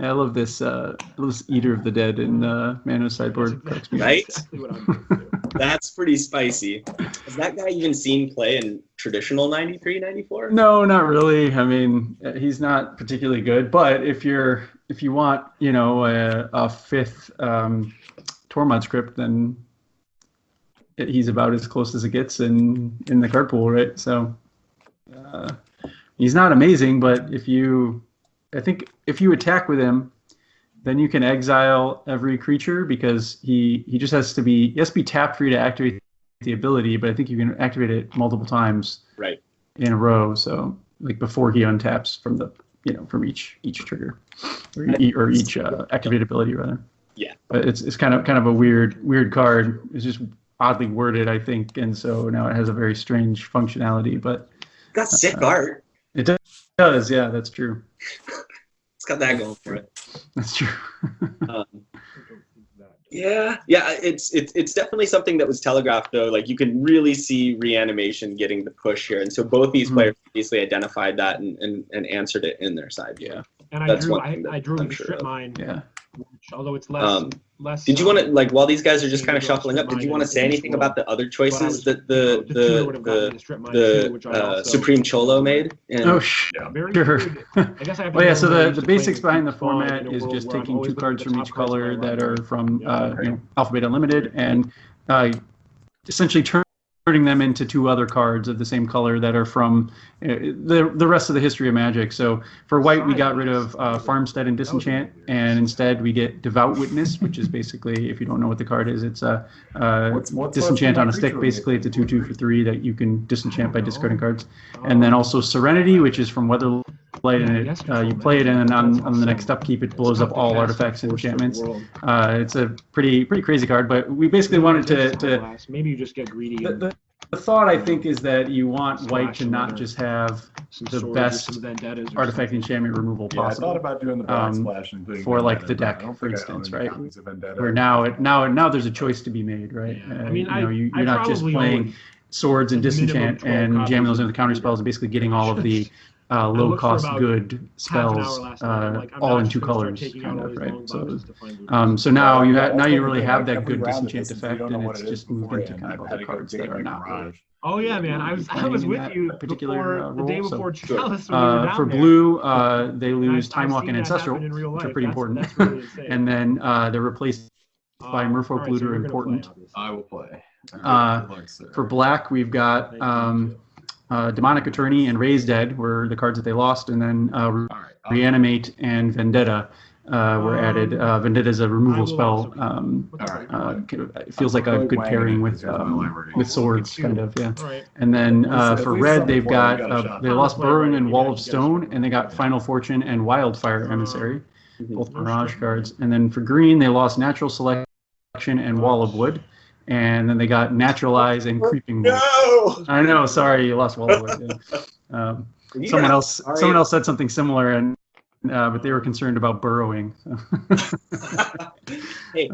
I love this. Eater of the Dead in Mano's sideboard. Cracks me up. Right? Exactly what I'm doing too. that's pretty spicy. Has that guy even seen play in traditional 93, 94? No, not really. I mean, he's not particularly good. But if you want, a fifth Tormod script, then he's about as close as it gets in the card pool, right? So he's not amazing, but I think if you attack with him, then you can exile every creature because he has to be tapped for you to activate the ability, but I think you can activate it multiple times Right. in a row. So like before he untaps from the from each trigger or each activated ability rather. Yeah. But it's kind of a weird card. It's just oddly worded, I think, and so now it has a very strange functionality. But Got sick art. it does, yeah, that's true. It's got that going for it. That's true. Yeah, it's definitely something that was telegraphed though. Like you can really see reanimation getting the push here, and so both these players obviously identified that and answered it in their side. Yeah. And That's I one thing that drew I'm the sure strip of. mine, Yeah. which, although it's less. Did you want to like while these guys are just Yeah, kind of you go shuffling up? strip Did you mine want to in say this anything world. about the other But I choices was, that the tutor would have gotten me the the strip mine too, which I the also Supreme Cholo made? And Oh, very sure. good. I guess I have to Well, yeah. remember So when I the used to basics play behind the Spawn in format a is world just where I'm taking always two looking at cards the from top each cards of color my that library. are from Yeah. Alphabet Unlimited and essentially turning them into two other cards of the same color that are from the rest of the history of Magic. So for white, we got rid of Farmstead and Disenchant, and instead we get Devout Witness, which is basically, if you don't know what the card is, it's a What's Disenchant on a stick. creature Basically, it's a 2/2 for 3 that you can disenchant by discarding cards. And then also Serenity, which is from Weatherlight, and you play it, and then on the next upkeep, it blows up all artifacts and enchantments. It's a pretty crazy card, but we basically wanted to Maybe you just get greedy. and the thought, I think, is that you want white Splash to some not other- just have some the swords or best some vendettas or artifact something. enchantment removal Yeah, I possible. thought about doing the black splash and putting for, like, Vendetta, the but I deck, don't for think I instance, own any right? copies of Vendetta. Where now there's a choice to be made, right? Yeah. I mean, you're I not just probably playing own swords and minimum disenchant 12 and copies jamming those of into the counter spells and basically getting all of the low looked for cost about good half an hour spells last night. I'm like, I'm all not in just two gonna start colors, taking kind out all of, these right? long So boxes to find Brewmaster. so now you that's now you the really thing, have like, that every good round of disenchant this, if you effect, don't know and what it's it is just moved into beforehand, kind of I've other had to go cards that dig are in the not really. garage. Oh yeah, man! you I know, was playing in with that you particular, before the day role, so- before Chalice when we were down For there. blue, they And lose I've Time Walk seen and that Ancestral, happen in real which are life. pretty That's important. really insane. And then they're replaced by Merfolk all right, so Looter, you're gonna important. play, obviously. I will play. Uh, Good luck, sir. For black, we've got Thank you, too. Demonic Attorney and Raise Dead were the cards that they lost, and then All right, I'll- Reanimate and Vendetta. were added. Venditta's a removal I will spell. also- It feels like a good pairing with swords, kind of, yeah. All right. And then At for least red, some they've point we got got a shot. they lost Burrowing and Wall of Yeah, Stone, and they got Final Fortune and Wildfire Emissary, both Mirage cards. And then for green, they lost Natural Selection and Wall of Wood, and then they got Naturalize and Creeping Wood. No. I know, sorry, you lost Wall of Wood. Yeah. Someone else said something similar, and but they were concerned about burrowing. Hey,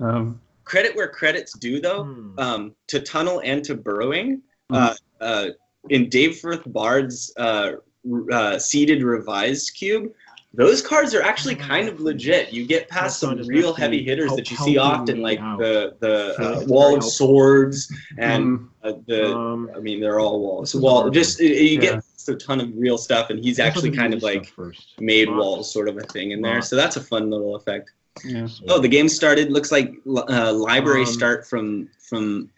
credit where credit's due, though. To tunnel and to burrowing, in Dave Firth Bard's seeded revised cube, those cards are actually kind of legit. You get past some real heavy hitters that you see often, like the Wall of Swords and I mean, they're all walls. You get a ton of real stuff, and he's actually kind of like made walls, sort of a thing in there. So that's a fun little effect. Yeah. Oh, the game started. Looks like library start from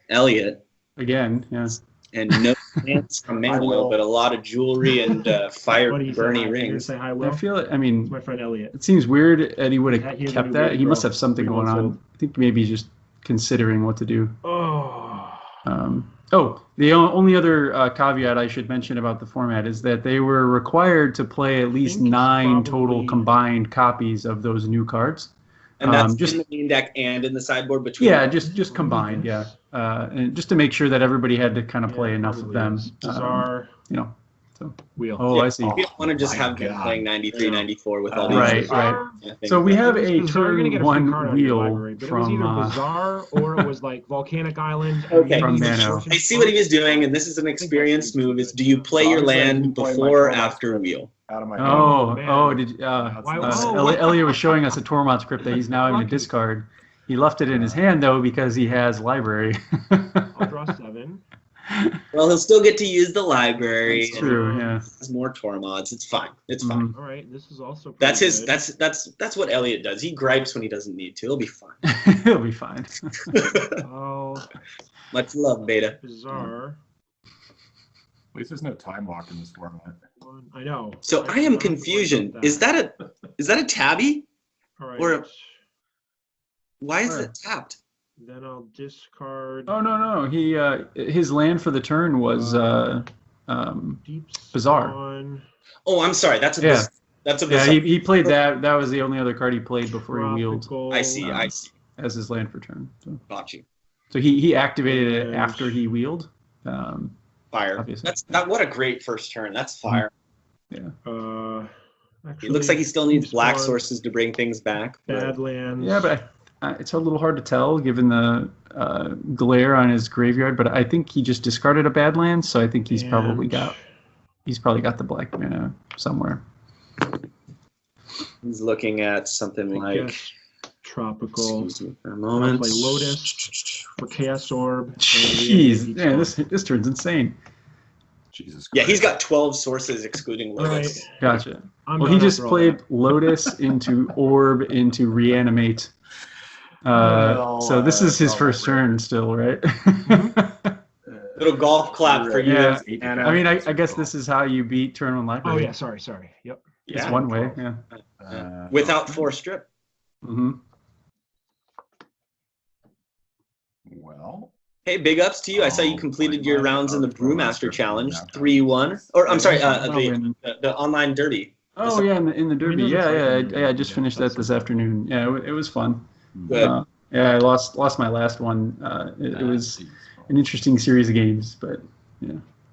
Eliot. Again, yeah. And no plants from Mano, but a lot of jewelry and fire burning rings. Say hi, I Will. feel it. I mean, It's my friend Elliot. it seems weird that he would have He has a kept new that. rig, He must bro. have something 3 going months on. old. I think maybe he's just considering what to do. Oh. The only other caveat I should mention about the format is that they were required to play at least think it's 9 total probably- combined copies of those new cards. And that's just- in the main deck and in the sideboard between. Yeah, just combined, yeah. And just to make sure that everybody had to kind of play enough of them. Bizarre You know. wheel. Oh, Yeah. I see. You don't want to just my have them God. playing 93, 94 with all these. Right, right. things. So we have a Bizarre, you're gonna get turn a free 1 card out of your wheel library, but it was from either Bizarre or it was like Volcanic Island. Okay. From Mano. I see what he was doing, and this is an experienced move. Is do you play your land before or after wheel? Out of my Did Why- Elliot was showing us a Tormod script that he's now having to discard. He left it in his hand though because he has library. I'll draw 7. Well, he'll still get to use the library. That's true, yeah. There's more Tormods. It's fine. It's fine. All right, this is also. That's pretty his. good. That's what Elliot does. He gripes when he doesn't need to. He'll be fine. He'll be fine. Oh, Much love, Beta. Bizarre. At least there's no time lock in this format. I know. So I am confusion. Is that a tabby? All right. or- Why is Where? it tapped? Then I'll discard. Oh no, he his land for the turn was Deep Bizarre. Spawn, Oh, I'm sorry. That's a Yeah. that's a Yeah, bizarre. he played that. That was the only other card he played before he wheeled Tropical, I see. I see. as his land for turn. Got you. So he activated it after he wheeled. Fire. Obviously. What a great first turn. That's fire. Actually, It looks like he still needs Deep black Spawn, sources to bring things back. but- Badlands. Yeah, but it's a little hard to tell given the glare on his graveyard. But I think he just discarded a Badlands, so I think he's probably got the black mana somewhere. He's looking at something I like. guess tropical. Excuse me for a I'll moment. play Lotus for Chaos Orb. Jeez, man, this turn's insane. Jesus Christ. Yeah, he's got 12 sources excluding All right. Lotus. Gotcha. I'm Well, he done just after all played that. Lotus into Orb into Reanimate. So this is his first turn still, right? Little golf clap for you. Yeah. I mean, I guess this is how you beat turn one Oh library. yeah, sorry. Yep. It's Yeah. one way, yeah. Without 4 strip. hmm Well, Hey, big ups to you. I saw you completed your rounds in the Brewmaster Challenge, 3-1. Or I'm sorry, the online derby. Oh yeah, in the Derby. those are fun. Yeah. I just finished that this afternoon. Yeah, it was fun. Good. Yeah, I lost my last one. It was an interesting series of games, but yeah.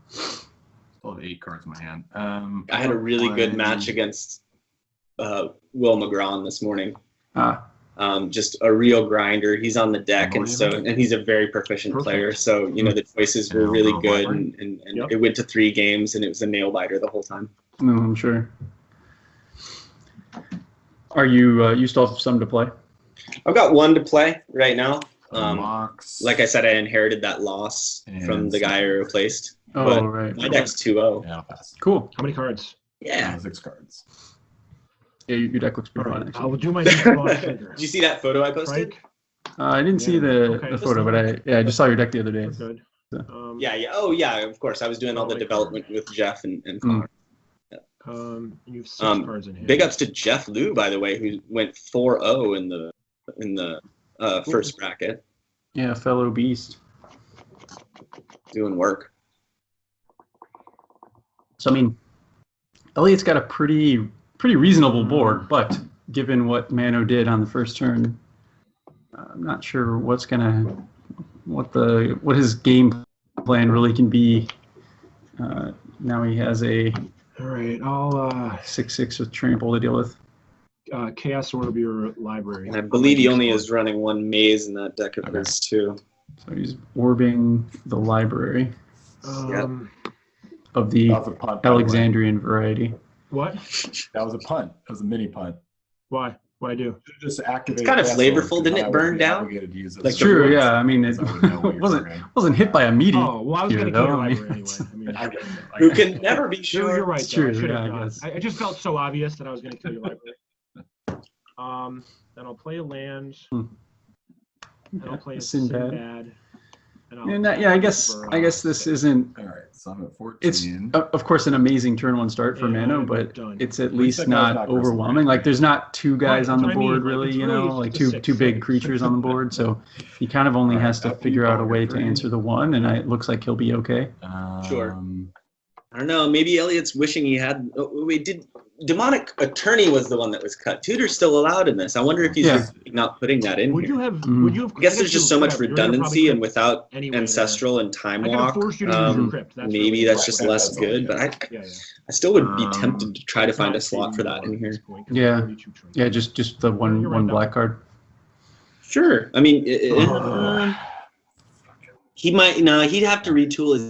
still have 8 cards in my hand. I had a really good match against Will McGraw this morning. Just a real grinder. He's on the deck, and he's a very proficient Perfect. player. So the choices were really good, and Yep. it went to 3 games, and it was a nail biter the whole time. No, I'm sure. Are you still have some to play? I've got 1 to play right now. Mox. Like I said, I inherited that loss from the guy I replaced. Oh, But right. my deck's 2-0. Yeah, I'll pass. Cool. How many cards? Yeah. 6 cards. Yeah, your deck looks All pretty fun, right. I actually. will do my deep spawn trigger. Did you see that photo I posted? Strike. I didn't see Yeah, the okay. photo, but I just saw your deck the other day. Good. Yeah. Oh, yeah. Of course, I was doing all the development with Jeff and Connor. You have 6 cards in hand. Big ups to Jeff Liu, by the way, who went 4-0 in the first bracket. Yeah, fellow beast. Doing work. So I mean, Eliot's got a pretty reasonable board, but given what Mano did on the first turn, I'm not sure what his game plan really can be. Now he has a All right, I'll 6/6 with trample to deal with. Chaos Orb your library. And I believe he only is running 1 maze in that deck of his too. So he's orbing the library of the That was a punt, by the way. Alexandrian variety. What? That was a punt. That was a mini punt. Why? What I do? Just activate. It's kind of Chaos flavorful. Orb, Didn't because it I burn wouldn't be down? obligated to use it. Like It's true, yeah. I mean, it So I would know what you're doing. wasn't hit by a meteor. Oh, well, I was going to though, kill your I mean- library anyway. I mean, Who can never be Sure, you're sure. right. It's though. I true, should have yeah, I not. guess. I just felt so obvious that I was going to kill your library. Then I'll play a land. And I'll play a Sinbad. Sinbad. And that, yeah, I guess this isn't. All right, so I'm at 14. It's of course an amazing turn 1 start for Yeah, Mano, I'm but done. it's at At least least that guy's not not overwhelming. Like there's not 2 guys Right, on the that's what I board mean, like, really, it's you really know, like just a two big 6/6. creatures on the board. So he kind of only All right, has to up figure you out a go, way to Jeffrey. answer the 1, and it looks like he'll be okay. Sure. I don't know. Maybe Elliot's wishing he had. Oh, wait, did Demonic Attorney was the one that was cut? Tutor's still allowed in this. I wonder if he's Yeah. just not putting that in Would here. you have? Mhm. Would you have? I guess there's just so much whatever, you're gonna redundancy, probably and without anyway, Ancestral and Time I could have Walk, forced you to use your crypt. That's maybe really that's right. just Right, less that's all, good. yeah. But Yeah, I still would be Um, tempted to try to find a Not slot for that saving in more at here. this point, 'cause Yeah. it's already too tricky. Yeah, just the one You're right, though. black card. Sure. I mean, he might. No, he'd have to retool his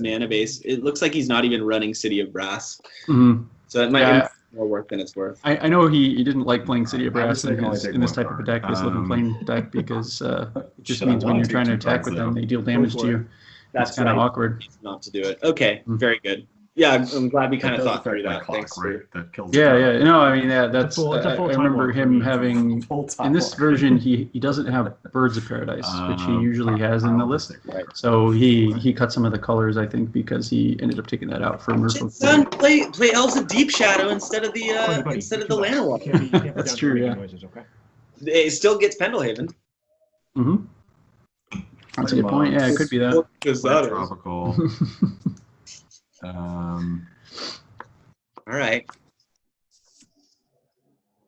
mana base. It looks like he's not even running City of Brass, Mhm. so it might Yeah. be more work than it's worth. I know he didn't like playing City of I Brass would say only take in this one type of a card. deck, this living plane deck, because it just Shit, I means when wanna you're take trying to 2 attack cards, with them, though. they deal damage for to it. you. That's It's kind of right. awkward. Not to do it. Okay, Mhm. very good. Yeah, I'm glad we kind That of does thought through affect my that. clock, Thanks. right? That kills Yeah, the yeah. time. No, I mean, yeah, that's. It's a full I time remember walk for him me. having Full-time in this walk. version he doesn't have Birds of Paradise, which he usually has in the list. Right. So he cut some of the colors, I think, because he ended up taking that out for Merfolk. Son, play Elves of Deep Shadow instead of the Buddy, instead of you're the too Lana loud. Walk. You can't be That's down true, here yeah. making noises, okay? It still gets Pendlehaven. Mm-hmm. That's a good point. Yeah, it could be that. Because Play that is. tropical. All right.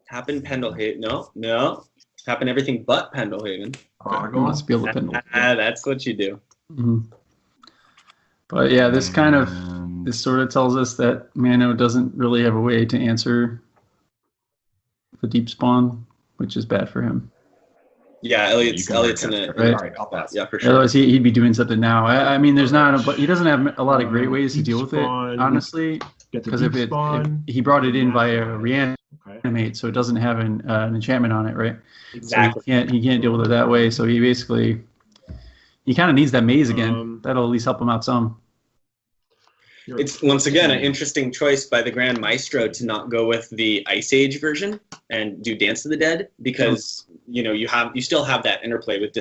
Happen Pendlehaven. No. Happen everything but Pendlehaven. Must be able to pendle. That's what you do. Mm-hmm. But yeah, this sort of tells us that Mano doesn't really have a way to answer the deep spawn, which is bad for him. Yeah, Elliot's in it. Right. All right, I'll pass. Yeah, for sure. Otherwise, he'd be doing something now. I mean, there's not, but he doesn't have a lot of great ways to Deep deal with it, spawn. honestly. Get the Because deep if spawn. he brought it in via reanimate, Okay. so it doesn't have an enchantment on it, right? Exactly. So he can't deal with it that way. So he kind of needs that maze again. That'll at least help him out some. It's once again an interesting choice by the Grand Maestro to not go with the Ice Age version and do Dance of the Dead, because you still have that interplay with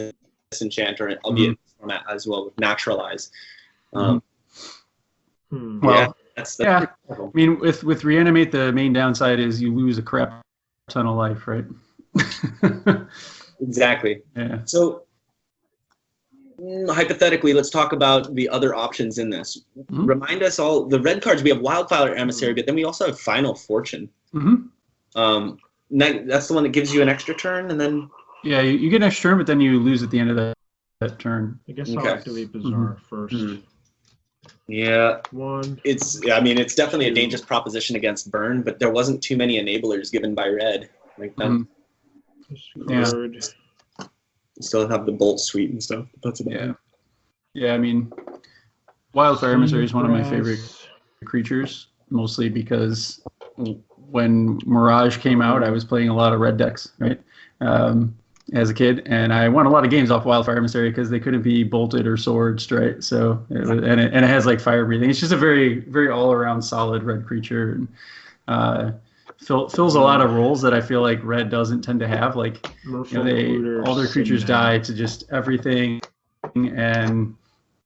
Disenchant, or albeit format as well with Naturalize. Well, That's yeah. I mean, with reanimate, the main downside is you lose a crap ton of life, right? Exactly. Yeah. So hypothetically, let's talk about the other options in this. Mhm. Remind us all, the red cards, we have Wildfire Emissary, but then we also have Final Fortune. Mm-hmm. That's the one that gives you an extra turn, and then Yeah, you get an extra turn, but then you lose at the end of that turn. I guess I'll Okay. activate Bazaar first. yeah, One. it's definitely a dangerous proposition against burn, but there wasn't too many enablers given by red. Like that. Mhm. Yeah. Discard. Still have the bolt suite and stuff. That's about Yeah. it. Yeah, I mean, Wildfire Emissary is one of my Grass. favorite creatures, mostly because when Mirage came out, I was playing a lot of red decks, right? As a kid, and I won a lot of games off Wildfire Emissary because they couldn't be bolted or swords, right? So, and it has like fire breathing. It's just a very, very all around solid red creature, and fills a lot of roles that I feel like red doesn't tend to have. Like, Merfolk, all their creatures Sinbad. die to just everything, and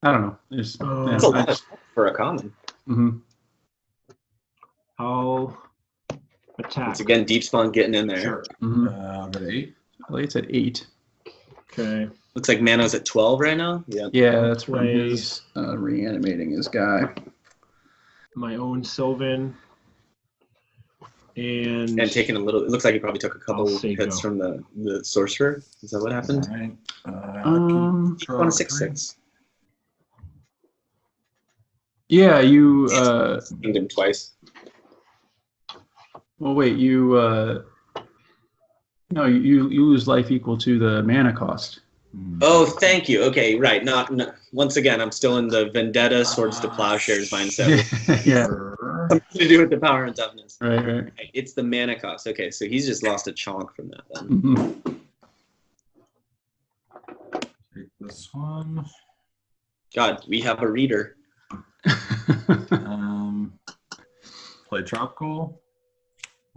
I don't know. There's That's a lot for a common. mhm. I'll attack. Once again, deep spawn getting in there. Sure. Mhm. I'll go to 8. Elliot's at 8. Okay. Looks like Mano's at 12 right now. Yeah. Yeah, that's from Play. his reanimating his guy. My own Sylvan. And taking a little. It looks like he probably took a couple I'll say hits go. from the sorcerer. Is that what happened? All right. Deep on a 6/6. Yeah, you. Pinged him twice. Well, wait. You. No, you lose life equal to the mana cost. Oh, thank you. Okay, right. Not once again. I'm still in the vendetta swords to plowshares mindset. Yeah. Something to do with the power and toughness. Right. Okay, it's the mana cost. Okay, so he's just lost a chunk from that then. Mm-hmm. Take this one. God, we have a reader. Play Tropical.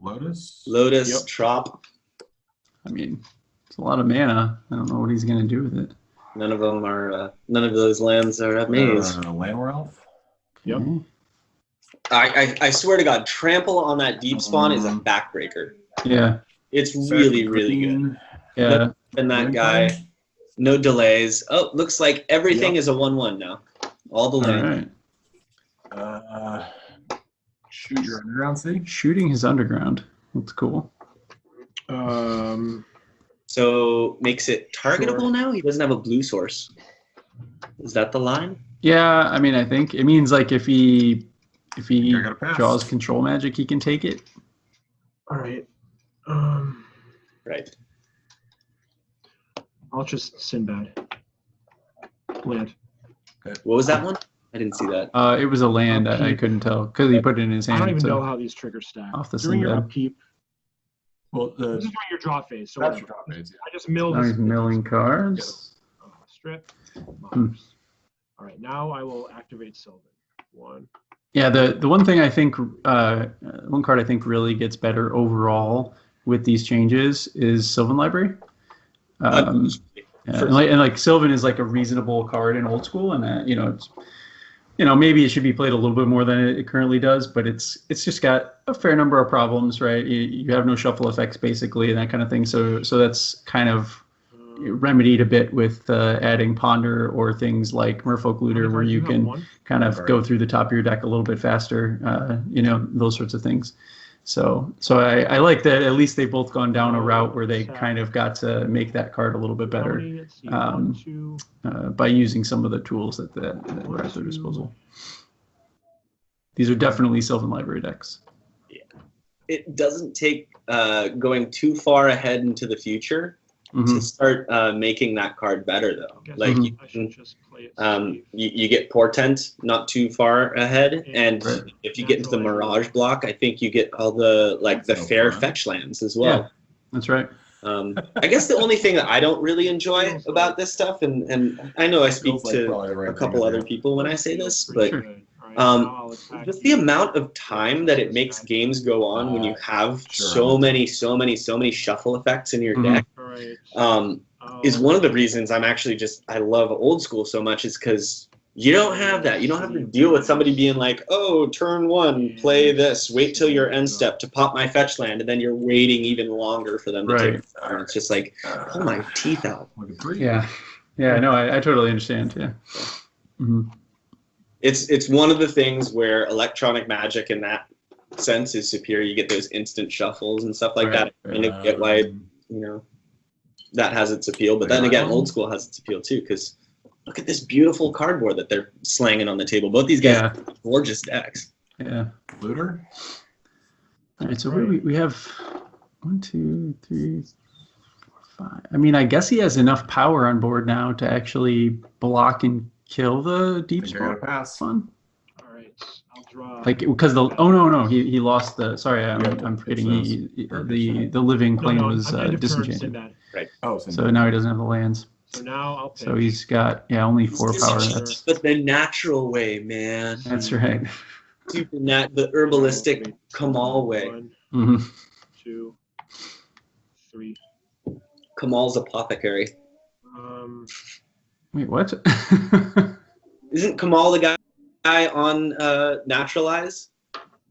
Lotus. Lotus, Yep. Trop. I mean, it's a lot of mana. I don't know what he's gonna do with it. None of them are. None of those lands are at maze. Landware Elf. Yep. Okay. I swear to God, trample on that deep spawn is a backbreaker. Yeah. It's really, really good. Yeah. And that guy, no delays. Oh, looks like everything is a 1/1 now. All the All land. right. Shoot your underground city. Shooting his underground. That's cool. So makes it targetable Sure. now. He doesn't have a blue source. Is that the line? Yeah, I mean, I think it means like if he I gotta pass. draws control magic, he can take it. All right. Right. I'll just Sinbad. Land. What was that one? I didn't see that. It was a land. I couldn't tell because he put it in his I hand. don't even so- know how these triggers stack. Off the During your Sinbad. upkeep, Well, this is during your draw phase. So that's your whatever. top phase. I just milled Now his he's milling cards. strip. Hmm. All right, now I will activate Sylvan. 1. Yeah, the one thing I think, one card I think really gets better overall with these changes is Sylvan Library. Yeah, and like Sylvan is like a reasonable card in old school, and it's maybe it should be played a little bit more than it currently does, but it's just got a fair number of problems, right? You have no shuffle effects basically, and that kind of thing. So that's kind of remedied a bit with adding Ponder or things like Merfolk Looter, where you can kind of go through the top of your deck a little bit faster, those sorts of things. So I like that at least they've both gone down a route where they kind of got to make that card a little bit better by using some of the tools that were at their disposal. These are definitely Sylvan Library decks. Yeah. It doesn't take going too far ahead into the future to start making that card better, though. Like you get Portent not too far ahead, and if you get into the Mirage block, I think you get all the fair fetch lands as well. Yeah, that's right. I guess the only thing that I don't really enjoy about this stuff, and I know I speak to a couple other people when I say this, but just the amount of time that it makes games go on when you have so many shuffle effects in your deck is one of the reasons I love old school so much, is because you don't have that. You don't have to deal with somebody being like, oh, turn 1, play this, wait till your end step to pop my fetch land, and then you're waiting even longer for them to take it. And it's just like, pull my teeth out. Yeah, no, I totally understand. Yeah. Mm-hmm. It's one of the things where electronic magic in that sense is superior. You get those instant shuffles and stuff like that. And I get why, that has its appeal. But then again, old school has its appeal too, because look at this beautiful cardboard that they're slanging on the table. Both these guys have gorgeous decks. Yeah. Looter. All right, so we have 1, 2, 3, 4, 5. I mean, I guess he has enough power on board now to actually block and kill the deep spot one. All right, I'll draw. Like because he lost the. Sorry, I'm forgetting. The living plane was disenchanted. Right. Oh, so now he doesn't have the lands. So now I'll pick. So he's got only 4 power. But the natural way, man. That's right. The herbalistic Kamal way. 1, 2, 3. Kamal's apothecary. Wait, what? Isn't Kamal the guy on Naturalize?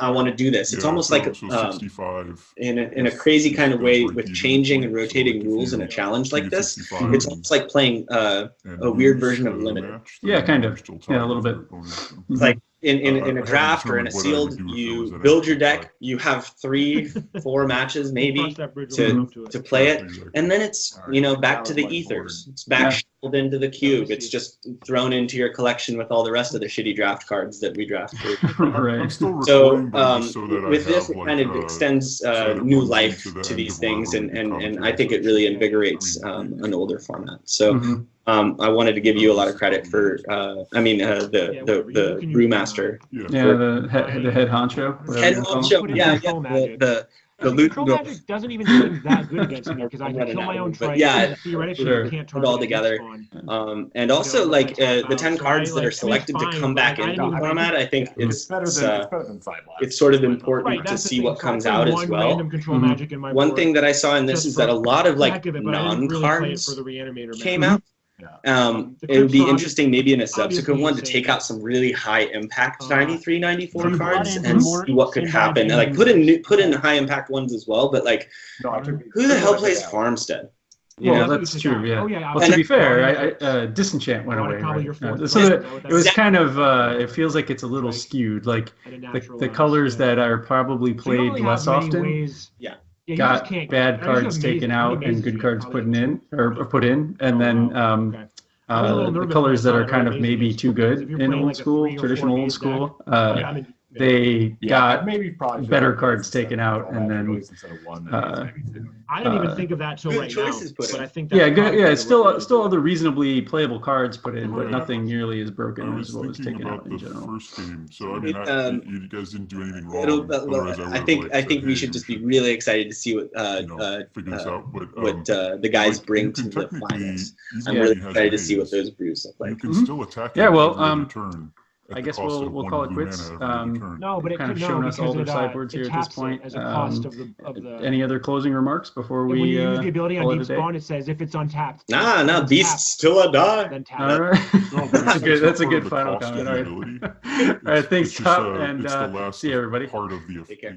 I want to do this. It's almost like 65. in a crazy kind of way with changing and rotating rules in a challenge like this. It's almost like playing a weird version of Limited. Yeah, kind of. Yeah, a little bit. Like in a draft or in a sealed, you build your deck. You have 3, 4 matches maybe to play it, and then it's back to the ethers. It's back shuffled into the cube. It's just thrown into your collection with all the rest of the shitty draft cards that we draft. Right. So with this, it kind of extends new life to these things, and I think it really invigorates an older format. So I wanted to give you a lot of credit for, the Brewmaster. Yeah, the head honcho. Head honcho, the loot Magic doesn't even seem that good against me because I can kill my own trade. Yeah, theoretically you can't put it all together. And also the 10 cards that are selected to come back into the format, I think it's sort of important to see what comes out as well. One thing that I saw in this is that a lot of non-cards came out. It would be interesting maybe in a subsequent one to take out some really high impact 93, 94 cards and see what could happen. And put in high impact ones as well, but who the hell plays Farmstead? Well, that's true. Yeah. Well, to be fair, Disenchant went away. Right? So it was kind of. It feels like it's a little skewed. Like the colors that are probably played less often. Got bad cards taken out and good cards put in, and then the colors that are kind of maybe too good in old school, traditional old school, they got better cards taken out, and then I didn't even think of that till right now. But I think it's still other reasonably playable cards put in, but nothing nearly as broken as what was taken out in general. First game, so I mean, you guys didn't do anything wrong. I think we should just be really excited to see what the guys bring to the finals. I'm really excited to see what those brews look like. You can still attack. Yeah, well, I guess we'll call it quits. No, but it kind of could shown us all their sideboards here at this point. As a cost of the any other closing remarks before we when you use the ability on deep spawn, it says if it's untapped. Nah, beasts still a die. Then tap. All right. That's a good final comment. All right. All right. Thanks, Top, and see you, everybody. Part of the Take care.